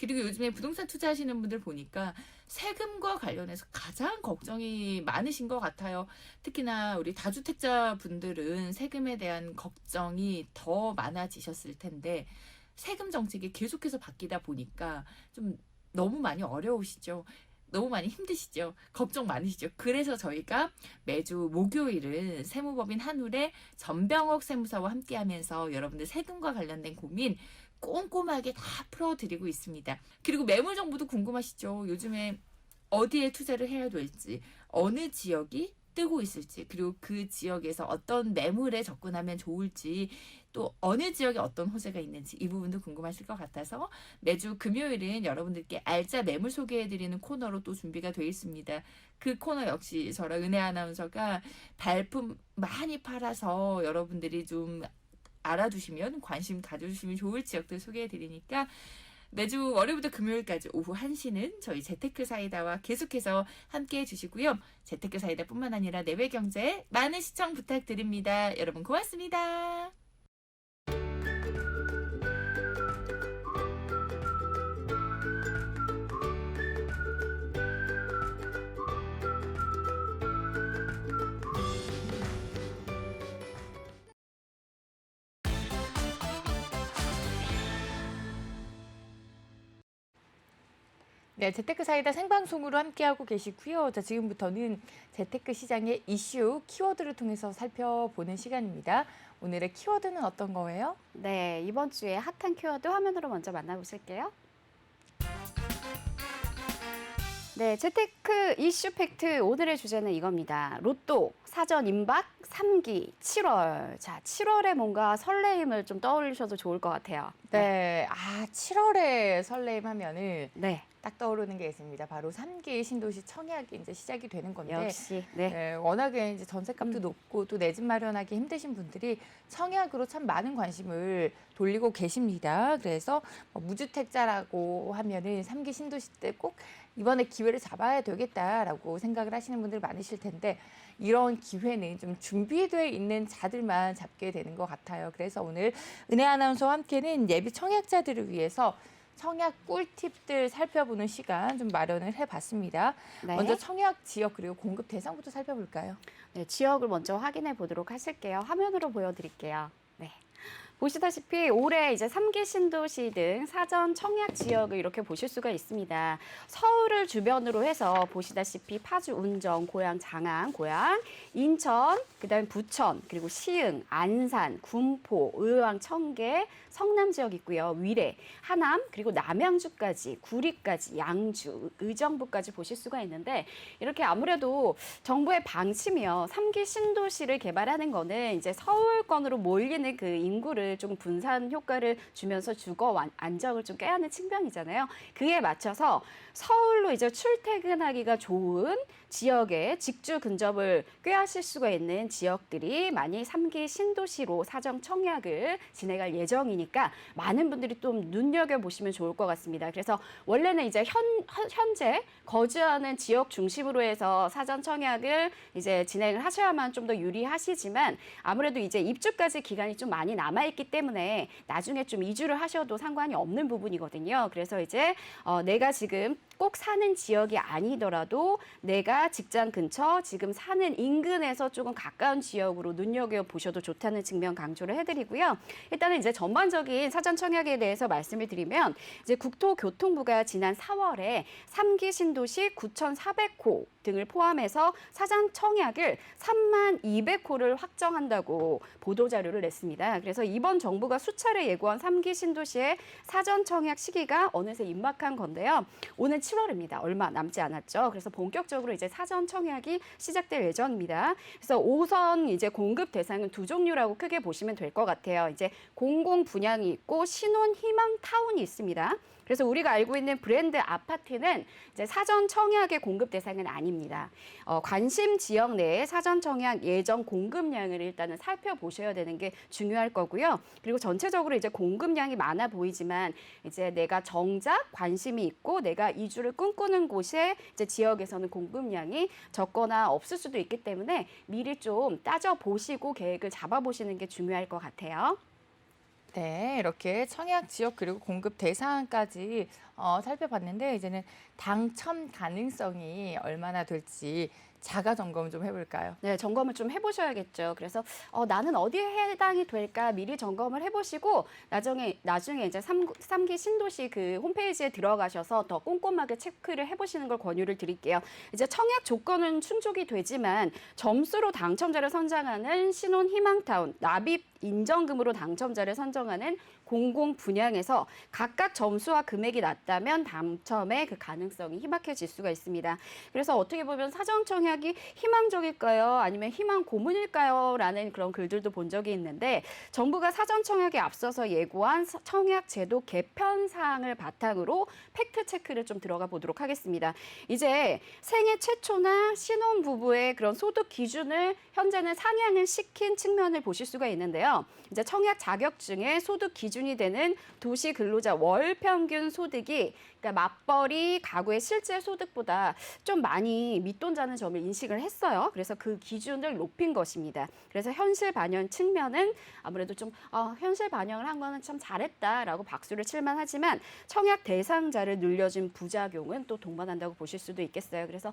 그리고 요즘에 부동산 투자하시는 분들 보니까 세금과 관련해서 가장 걱정이 많으신 것 같아요. 특히나 우리 다주택자 분들은 세금에 대한 걱정이 더 많아지셨을 텐데 세금 정책이 계속해서 바뀌다 보니까 좀 너무 많이 어려우시죠. 너무 많이 힘드시죠. 걱정 많으시죠. 그래서 저희가 매주 목요일은 세무법인 한울의 전병옥 세무사와 함께하면서 여러분들 세금과 관련된 고민 꼼꼼하게 다 풀어드리고 있습니다. 그리고 매물 정보도 궁금하시죠. 요즘에 어디에 투자를 해야 될지, 어느 지역이 뜨고 있을지, 그리고 그 지역에서 어떤 매물에 접근하면 좋을지, 또 어느 지역에 어떤 호재가 있는지 이 부분도 궁금하실 것 같아서 매주 금요일은 여러분들께 알짜 매물 소개해드리는 코너로 또 준비가 되어 있습니다. 그 코너 역시 저랑 은혜 아나운서가 발품 많이 팔아서 여러분들이 좀 알아두시면, 관심 가져주시면 좋을 지역들 소개해드리니까 매주 월요일부터 금요일까지 오후 1시는 저희 재테크 사이다와 계속해서 함께 해주시고요. 재테크 사이다뿐만 아니라 내외 경제 많은 시청 부탁드립니다. 여러분 고맙습니다. 네, 재테크 사이다 생방송으로 함께하고 계시고요. 자, 지금부터는 재테크 시장의 이슈, 키워드를 통해서 살펴보는 시간입니다. 오늘의 키워드는 어떤 거예요? 네, 이번 주에 핫한 키워드 화면으로 먼저 만나보실게요. 네, 재테크 이슈 팩트 오늘의 주제는 이겁니다. 로또 사전 임박 3기 7월. 자, 7월에 뭔가 설레임을 좀 떠올리셔도 좋을 것 같아요. 네, 7월에 설레임 하면은 네, 딱 떠오르는 게 있습니다. 바로 3기 신도시 청약이 이제 시작이 되는 건데, 역시. 네. 네, 워낙에 이제 전셋값도 높고 또 내 집 마련하기 힘드신 분들이 청약으로 참 많은 관심을 돌리고 계십니다. 그래서 무주택자라고 하면은 3기 신도시 때 꼭 이번에 기회를 잡아야 되겠다라고 생각을 하시는 분들 많으실 텐데, 이런 기회는 좀 준비되어 있는 자들만 잡게 되는 것 같아요. 그래서 오늘 은혜 아나운서와 함께는 예비 청약자들을 위해서 청약 꿀팁들 살펴보는 시간 좀 마련을 해봤습니다. 네. 먼저 청약 지역 그리고 공급 대상부터 살펴볼까요? 네, 지역을 먼저 확인해 보도록 하실게요. 화면으로 보여드릴게요. 네. 보시다시피 올해 이제 3기 신도시 등 사전 청약 지역을 이렇게 보실 수가 있습니다. 서울을 주변으로 해서 보시다시피 파주, 운정, 고양, 장안, 고양, 인천, 그다음에 부천, 그리고 시흥, 안산, 군포, 의왕, 청계, 성남 지역 있고요. 위례, 하남, 그리고 남양주까지, 구리까지, 양주, 의정부까지 보실 수가 있는데, 이렇게 아무래도 정부의 방침이요. 3기 신도시를 개발하는 거는 이제 서울권으로 몰리는 그 인구를 좀 분산 효과를 주면서 주거 안정을 좀 꾀하는 측면이잖아요. 그에 맞춰서 서울로 이제 출퇴근하기가 좋은 지역에 직주 근접을 꾀하실 수가 있는 지역들이 많이 3기 신도시로 사전 청약을 진행할 예정이니까 많은 분들이 좀 눈여겨보시면 좋을 것 같습니다. 그래서 원래는 이제 현재 거주하는 지역 중심으로 해서 사전 청약을 이제 진행을 하셔야만 좀 더 유리하시지만, 아무래도 이제 입주까지 기간이 좀 많이 남아있기 때문에 나중에 좀 이주를 하셔도 상관이 없는 부분이거든요. 그래서 이제 내가 지금 꼭 사는 지역이 아니더라도 내가 직장 근처 지금 사는 인근에서 조금 가까운 지역으로 눈여겨보셔도 좋다는 측면 강조를 해드리고요. 일단은 이제 전반적인 사전 청약에 대해서 말씀을 드리면, 이제 국토교통부가 지난 4월에 3기 신도시 9,400호 등을 포함해서 사전 청약을 32,200호를 확정한다고 보도자료를 냈습니다. 그래서 이번 정부가 수차례 예고한 3기 신도시의 사전 청약 시기가 어느새 임박한 건데요. 오늘 7월입니다. 얼마 남지 않았죠. 그래서 본격적으로 이제 사전 청약이 시작될 예정입니다. 그래서 5선 이제 공급 대상은 두 종류라고 크게 보시면 될 것 같아요. 이제 공공 분양이 있고 신혼 희망 타운이 있습니다. 그래서 우리가 알고 있는 브랜드 아파트는 이제 사전 청약의 공급 대상은 아닙니다. 관심 지역 내에 사전 청약 예정 공급량을 일단은 살펴보셔야 되는 게 중요할 거고요. 그리고 전체적으로 이제 공급량이 많아 보이지만, 이제 내가 정작 관심이 있고 내가 이주를 꿈꾸는 곳의 이제 지역에서는 공급량이 적거나 없을 수도 있기 때문에 미리 좀 따져보시고 계획을 잡아보시는 게 중요할 것 같아요. 네, 이렇게 청약 지역 그리고 공급 대상까지 살펴봤는데, 이제는 당첨 가능성이 얼마나 될지 자가 점검 좀 해볼까요? 네, 점검을 좀 해보셔야겠죠. 그래서 나는 어디에 해당이 될까 미리 점검을 해보시고 나중에 이제 3기 신도시 그 홈페이지에 들어가셔서 더 꼼꼼하게 체크를 해보시는 걸 권유를 드릴게요. 이제 청약 조건은 충족이 되지만 점수로 당첨자를 선정하는 신혼 희망타운, 납입 인정금으로 당첨자를 선정하는 공공 분양에서 각각 점수와 금액이 낮다면 당첨의 그 가능성이 희박해질 수가 있습니다. 그래서 어떻게 보면 사전 청약이 희망적일까요? 아니면 희망 고문일까요? 라는 그런 글들도 본 적이 있는데 정부가 사전 청약에 앞서서 예고한 청약 제도 개편 사항을 바탕으로 팩트 체크를 좀 들어가 보도록 하겠습니다. 이제 생애 최초나 신혼 부부의 그런 소득 기준을 현재는 상향을 시킨 측면을 보실 수가 있는데요. 이제 청약 자격증의 소득 기준이 되는 도시 근로자 월 평균 소득이 그러니까 맞벌이 가구의 실제 소득보다 좀 많이 밑돈자는 점을 인식을 했어요. 그래서 그 기준을 높인 것입니다. 그래서 현실 반영 측면은 아무래도 좀 현실 반영을 한 거는 참 잘했다라고 박수를 칠만 하지만 청약 대상자를 늘려준 부작용은 또 동반한다고 보실 수도 있겠어요. 그래서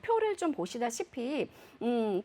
표를 좀 보시다시피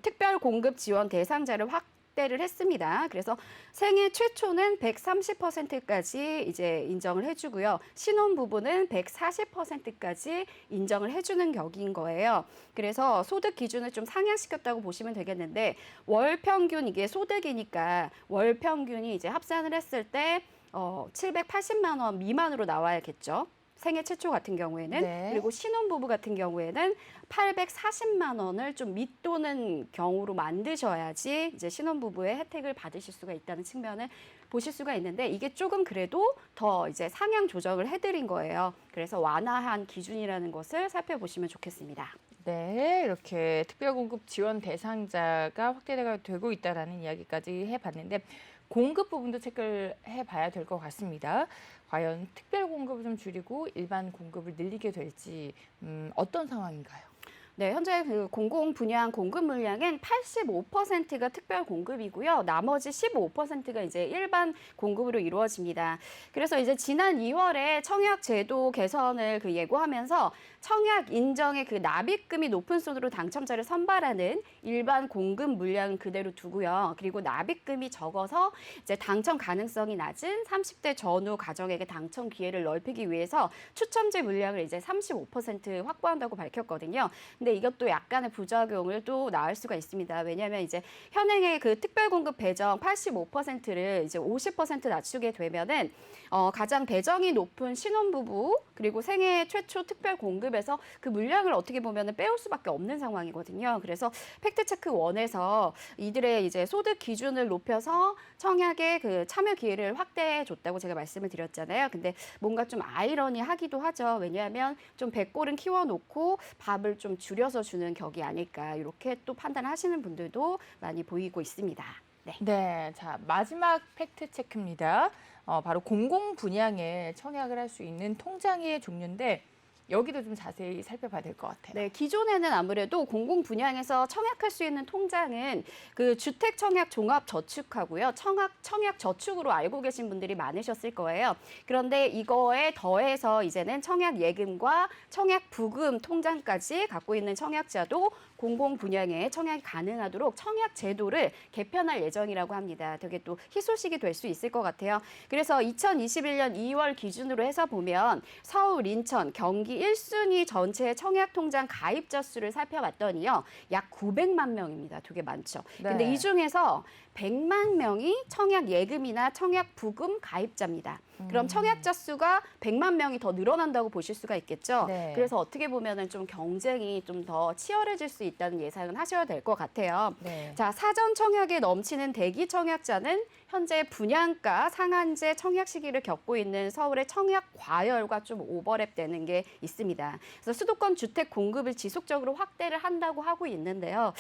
특별 공급 지원 대상자를 확대를 했습니다. 그래서 생애 최초는 130%까지 이제 인정을 해주고요. 신혼부부는 140%까지 인정을 해주는 격인 거예요. 그래서 소득 기준을 좀 상향시켰다고 보시면 되겠는데 월 평균 이게 소득이니까 월 평균이 이제 합산을 했을 때 780만 원 미만으로 나와야겠죠. 생애 최초 같은 경우에는 네. 그리고 신혼부부 같은 경우에는 840만 원을 좀 밑도는 경우로 만드셔야지 이제 신혼부부의 혜택을 받으실 수가 있다는 측면을 보실 수가 있는데 이게 조금 그래도 더 이제 상향 조정을 해드린 거예요. 그래서 완화한 기준이라는 것을 살펴보시면 좋겠습니다. 네, 이렇게 특별공급 지원 대상자가 확대가 되고 있다라는 이야기까지 해봤는데 공급 부분도 체크를 해봐야 될 것 같습니다. 과연 특별공급을 좀 줄이고 일반 공급을 늘리게 될지 어떤 상황인가요? 네, 현재 그 공공 분양 공급 물량은 85%가 특별 공급이고요. 나머지 15%가 이제 일반 공급으로 이루어집니다. 그래서 이제 지난 2월에 청약 제도 개선을 예고하면서 청약 인정의 그 납입금이 높은 순으로 당첨자를 선발하는 일반 공급 물량은 그대로 두고요. 그리고 납입금이 적어서 이제 당첨 가능성이 낮은 30대 전후 가정에게 당첨 기회를 넓히기 위해서 추첨제 물량을 이제 35% 확보한다고 밝혔거든요. 근데 이것도 약간의 부작용을 또 낳을 수가 있습니다. 왜냐하면 이제 현행의 그 특별공급 배정 85%를 이제 50% 낮추게 되면은 가장 배정이 높은 신혼부부 그리고 생애 최초 특별공급에서 그 물량을 어떻게 보면은 빼올 수밖에 없는 상황이거든요. 그래서 팩트체크 1에서 이들의 이제 소득 기준을 높여서 청약의 그 참여 기회를 확대해 줬다고 제가 말씀을 드렸잖아요. 근데 뭔가 좀 아이러니하기도 하죠. 왜냐하면 좀 배꼽은 키워놓고 밥을 좀 줄여서 주는 격이 아닐까 이렇게 또 판단하시는 분들도 많이 보이고 있습니다. 네. 네, 자 마지막 팩트 체크입니다. 바로 공공 분양에 청약을 할 수 있는 통장의 종류인데 여기도 좀 자세히 살펴봐야 될 것 같아요. 네, 기존에는 아무래도 공공 분양에서 청약할 수 있는 통장은 그 주택 청약 종합 저축하고요. 청약 저축으로 알고 계신 분들이 많으셨을 거예요. 그런데 이거에 더해서 이제는 청약 예금과 청약 부금 통장까지 갖고 있는 청약자도 공공 분양에 청약이 가능하도록 청약 제도를 개편할 예정이라고 합니다. 되게 또 희소식이 될 수 있을 것 같아요. 그래서 2021년 2월 기준으로 해서 보면 서울, 인천, 경기 1순위 전체 청약 통장 가입자 수를 살펴봤더니요. 약 900만 명입니다. 되게 많죠. 네. 근데 이 중에서 100만 명이 청약 예금이나 청약 부금 가입자입니다. 그럼 청약자 수가 100만 명이 더 늘어난다고 보실 수가 있겠죠. 네. 그래서 어떻게 보면은 좀 경쟁이 좀 더 치열해질 수 있다는 예상은 하셔야 될 것 같아요. 네. 자, 사전 청약에 넘치는 대기 청약자는 현재 분양가 상한제 청약 시기를 겪고 있는 서울의 청약 과열과 좀 오버랩되는 게 있습니다. 그래서 수도권 주택 공급을 지속적으로 확대를 한다고 하고 있는데요.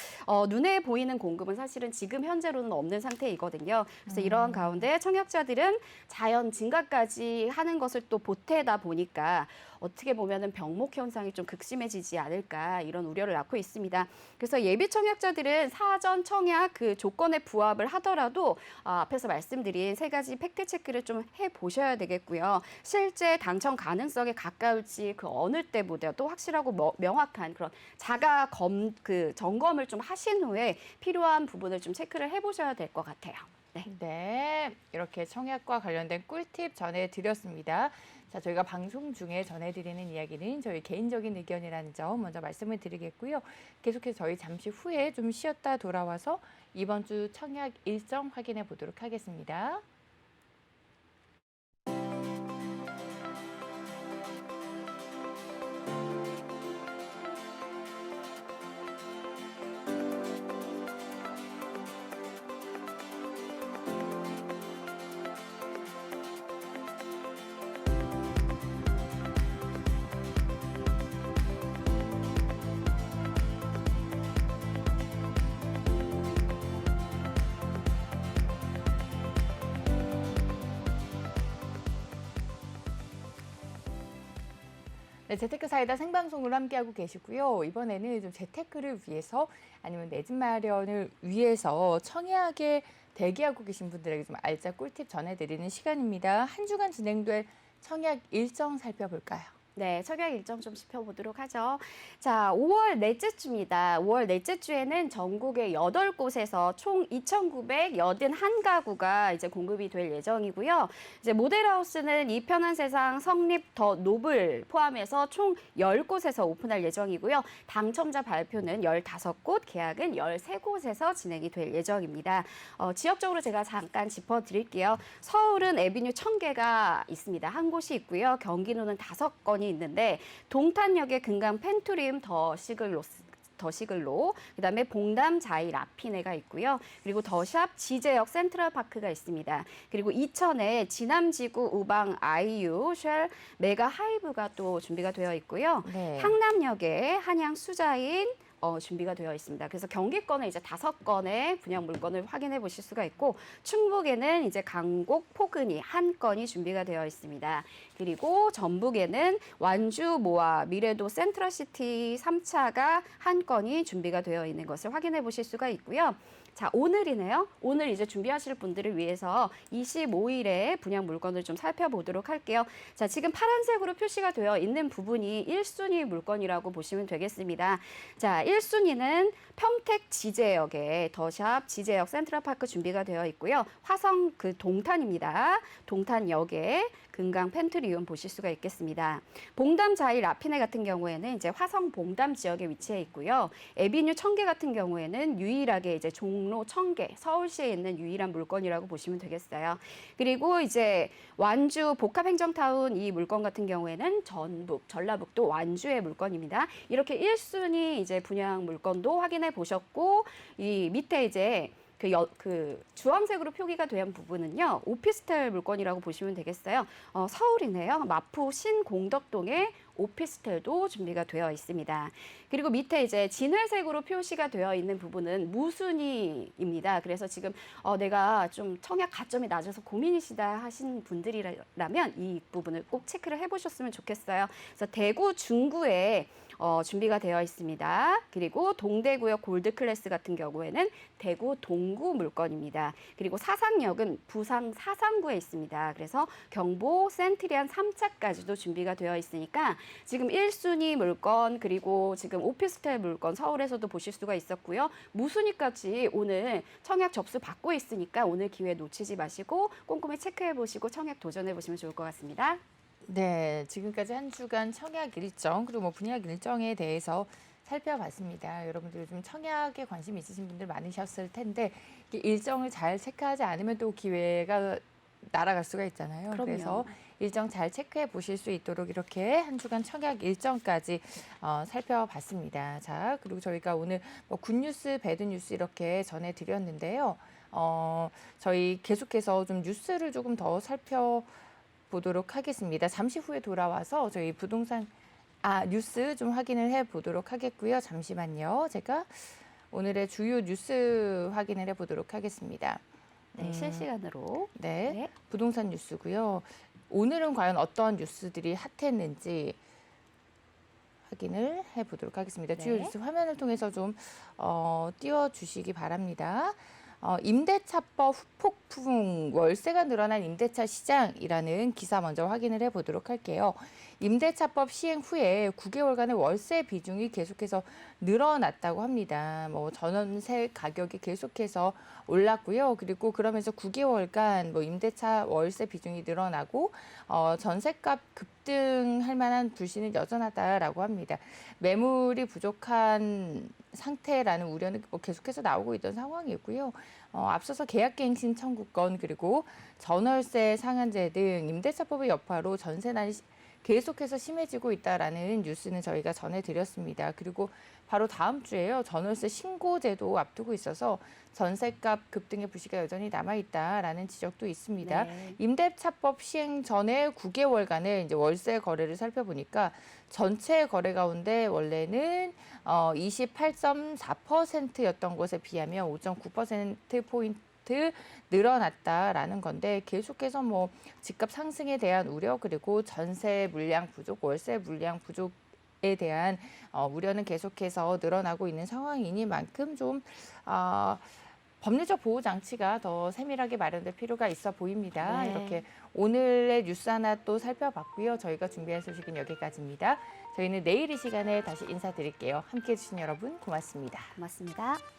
눈에 보이는 공급은 사실은 지금 현재로는 없는 상태이거든요. 그래서 이러한 가운데 청약자들은 자연 증가까지 하는 것을 또 보태다 보니까 어떻게 보면은 병목 현상이 좀 극심해지지 않을까 이런 우려를 낳고 있습니다. 그래서 예비 청약자들은 사전 청약 그 조건에 부합을 하더라도 앞에서 말씀드린 세 가지 팩트 체크를 좀 해보셔야 되겠고요. 실제 당첨 가능성에 가까울지 그 어느 때보다도 확실하고 명확한 그런 점검을 좀 하신 후에 필요한 부분을 좀 체크를 해보셔야 될 것 같아요. 네, 이렇게 청약과 관련된 꿀팁 전해드렸습니다. 자, 저희가 방송 중에 전해드리는 이야기는 저희 개인적인 의견이라는 점 먼저 말씀을 드리겠고요. 계속해서 저희 잠시 후에 좀 쉬었다 돌아와서 이번 주 청약 일정 확인해 보도록 하겠습니다. 네, 재테크 사이다 생방송으로 함께하고 계시고요. 이번에는 좀 재테크를 위해서 아니면 내 집 마련을 위해서 청약에 대기하고 계신 분들에게 좀 알짜 꿀팁 전해드리는 시간입니다. 한 주간 진행될 청약 일정 살펴볼까요? 네, 청약 일정 좀 짚어보도록 하죠. 자, 5월 넷째 주입니다. 5월 넷째 주에는 전국의 8곳에서 총 2,981가구가 이제 공급이 될 예정이고요. 이제 모델하우스는 이 편한 세상, 성립, 더 노블 포함해서 총 10곳에서 오픈할 예정이고요. 당첨자 발표는 15곳, 계약은 13곳에서 진행이 될 예정입니다. 지역적으로 제가 잠깐 짚어드릴게요. 서울은 에비뉴 1000개가 있습니다. 한 곳이 있고요. 경기도는 5건이 있는데 동탄역에 금강 펜투림 더 시글로, 그다음에 봉담 자이 라피네가 있고요. 그리고 더샵 지제역 센트럴파크가 있습니다. 그리고 이천에 지남지구 우방 아이유 쉘 메가 하이브가 또 준비가 되어 있고요. 네. 향남역에 한양 수자인 준비가 되어 있습니다. 그래서 경기권에 이제 5건의 분양 물건을 확인해 보실 수가 있고, 충북에는 이제 강곡 포근이 한 건이 준비가 되어 있습니다. 그리고 전북에는 완주 모아 미래도 센트럴시티 3차가 한 건이 준비가 되어 있는 것을 확인해 보실 수가 있고요. 자, 오늘이네요. 오늘 이제 준비하실 분들을 위해서 25일에 분양 물건을 좀 살펴보도록 할게요. 자, 지금 파란색으로 표시가 되어 있는 부분이 1순위 물건이라고 보시면 되겠습니다. 자, 1순위는 평택 지제역에 더샵 지제역 센트럴파크 준비가 되어 있고요. 화성 동탄입니다. 동탄역에 금강 펜트리움 보실 수가 있겠습니다. 봉담 자이 라피네 같은 경우에는 이제 화성 봉담 지역에 위치해 있고요. 에비뉴 1000개 같은 경우에는 유일하게 이제 종로 1000개, 서울시에 있는 유일한 물건이라고 보시면 되겠어요. 그리고 이제 완주 복합행정타운 이 물건 같은 경우에는 전북, 전라북도 완주의 물건입니다. 이렇게 1순위 이제 분양 물건도 확인해 보셨고, 이 밑에 이제 그 주황색으로 표기가 된 부분은요, 오피스텔 물건이라고 보시면 되겠어요. 서울이네요. 마포 신공덕동에 오피스텔도 준비가 되어 있습니다. 그리고 밑에 이제 진회색으로 표시가 되어 있는 부분은 무순위입니다. 그래서 지금 내가 좀 청약 가점이 낮아서 고민이시다 하신 분들이라면 이 부분을 꼭 체크를 해보셨으면 좋겠어요. 그래서 대구 중구에 준비가 되어 있습니다. 그리고 동대구역 골드클래스 같은 경우에는 대구 동구 물건입니다. 그리고 사상역은 부산 사상구에 있습니다. 그래서 경보 센트리안 3차까지도 준비가 되어 있으니까 지금 1순위 물건, 그리고 지금 오피스텔 물건 서울에서도 보실 수가 있었고요. 무순위까지 오늘 청약 접수 받고 있으니까 오늘 기회 놓치지 마시고 꼼꼼히 체크해 보시고 청약 도전해 보시면 좋을 것 같습니다. 네, 지금까지 한 주간 청약 일정 그리고 뭐 분양 일정에 대해서 살펴봤습니다. 여러분들 좀 청약에 관심 있으신 분들 많으셨을 텐데 일정을 잘 체크하지 않으면 또 기회가 날아갈 수가 있잖아요. 그럼요. 그래서 일정 잘 체크해 보실 수 있도록 이렇게 한 주간 청약 일정까지 살펴봤습니다. 자, 그리고 저희가 오늘 뭐 굿뉴스, 배드뉴스 이렇게 전해드렸는데요. 저희 계속해서 좀 뉴스를 조금 더 살펴보도록 하겠습니다. 잠시 후에 돌아와서 저희 부동산 뉴스 좀 확인을 해 보도록 하겠고요. 잠시만요. 제가 오늘의 주요 뉴스 확인을 해 보도록 하겠습니다. 네, 실시간으로. 네, 네. 부동산 뉴스고요. 오늘은 과연 어떤 뉴스들이 핫했는지 확인을 해보도록 하겠습니다. 주요 네. 뉴스 화면을 통해서 좀 띄워주시기 바랍니다. 임대차법 후폭풍, 월세가 늘어난 임대차 시장이라는 기사 먼저 확인을 해보도록 할게요. 임대차법 시행 후에 9개월간의 월세 비중이 계속해서 늘어났다고 합니다. 전월세 가격이 계속해서 올랐고요. 그리고 그러면서 9개월간 임대차 월세 비중이 늘어나고 전셋값 급등할 만한 불씨는 여전하다라고 합니다. 매물이 부족한 상태라는 우려는 계속해서 나오고 있던 상황이고요. 앞서서 계약갱신 청구권 그리고 전월세 상한제 등 임대차법의 여파로 전세난이 계속해서 심해지고 있다라는 뉴스는 저희가 전해드렸습니다. 그리고 바로 다음 주에요. 전월세 신고제도 앞두고 있어서 전셋값 급등의 불씨가 여전히 남아있다라는 지적도 있습니다. 네. 임대차법 시행 전에 9개월간의 이제 월세 거래를 살펴보니까 전체 거래 가운데 원래는 28.4%였던 것에 비하면 5.9%포인트 늘어났다라는 건데 계속해서 집값 상승에 대한 우려 그리고 전세 물량 부족, 월세 물량 부족에 대한 우려는 계속해서 늘어나고 있는 상황이니만큼 좀 법률적 보호 장치가 더 세밀하게 마련될 필요가 있어 보입니다. 네. 이렇게 오늘의 뉴스 하나 또 살펴봤고요. 저희가 준비한 소식은 여기까지입니다. 저희는 내일 이 시간에 다시 인사드릴게요. 함께해 주신 여러분 고맙습니다. 고맙습니다.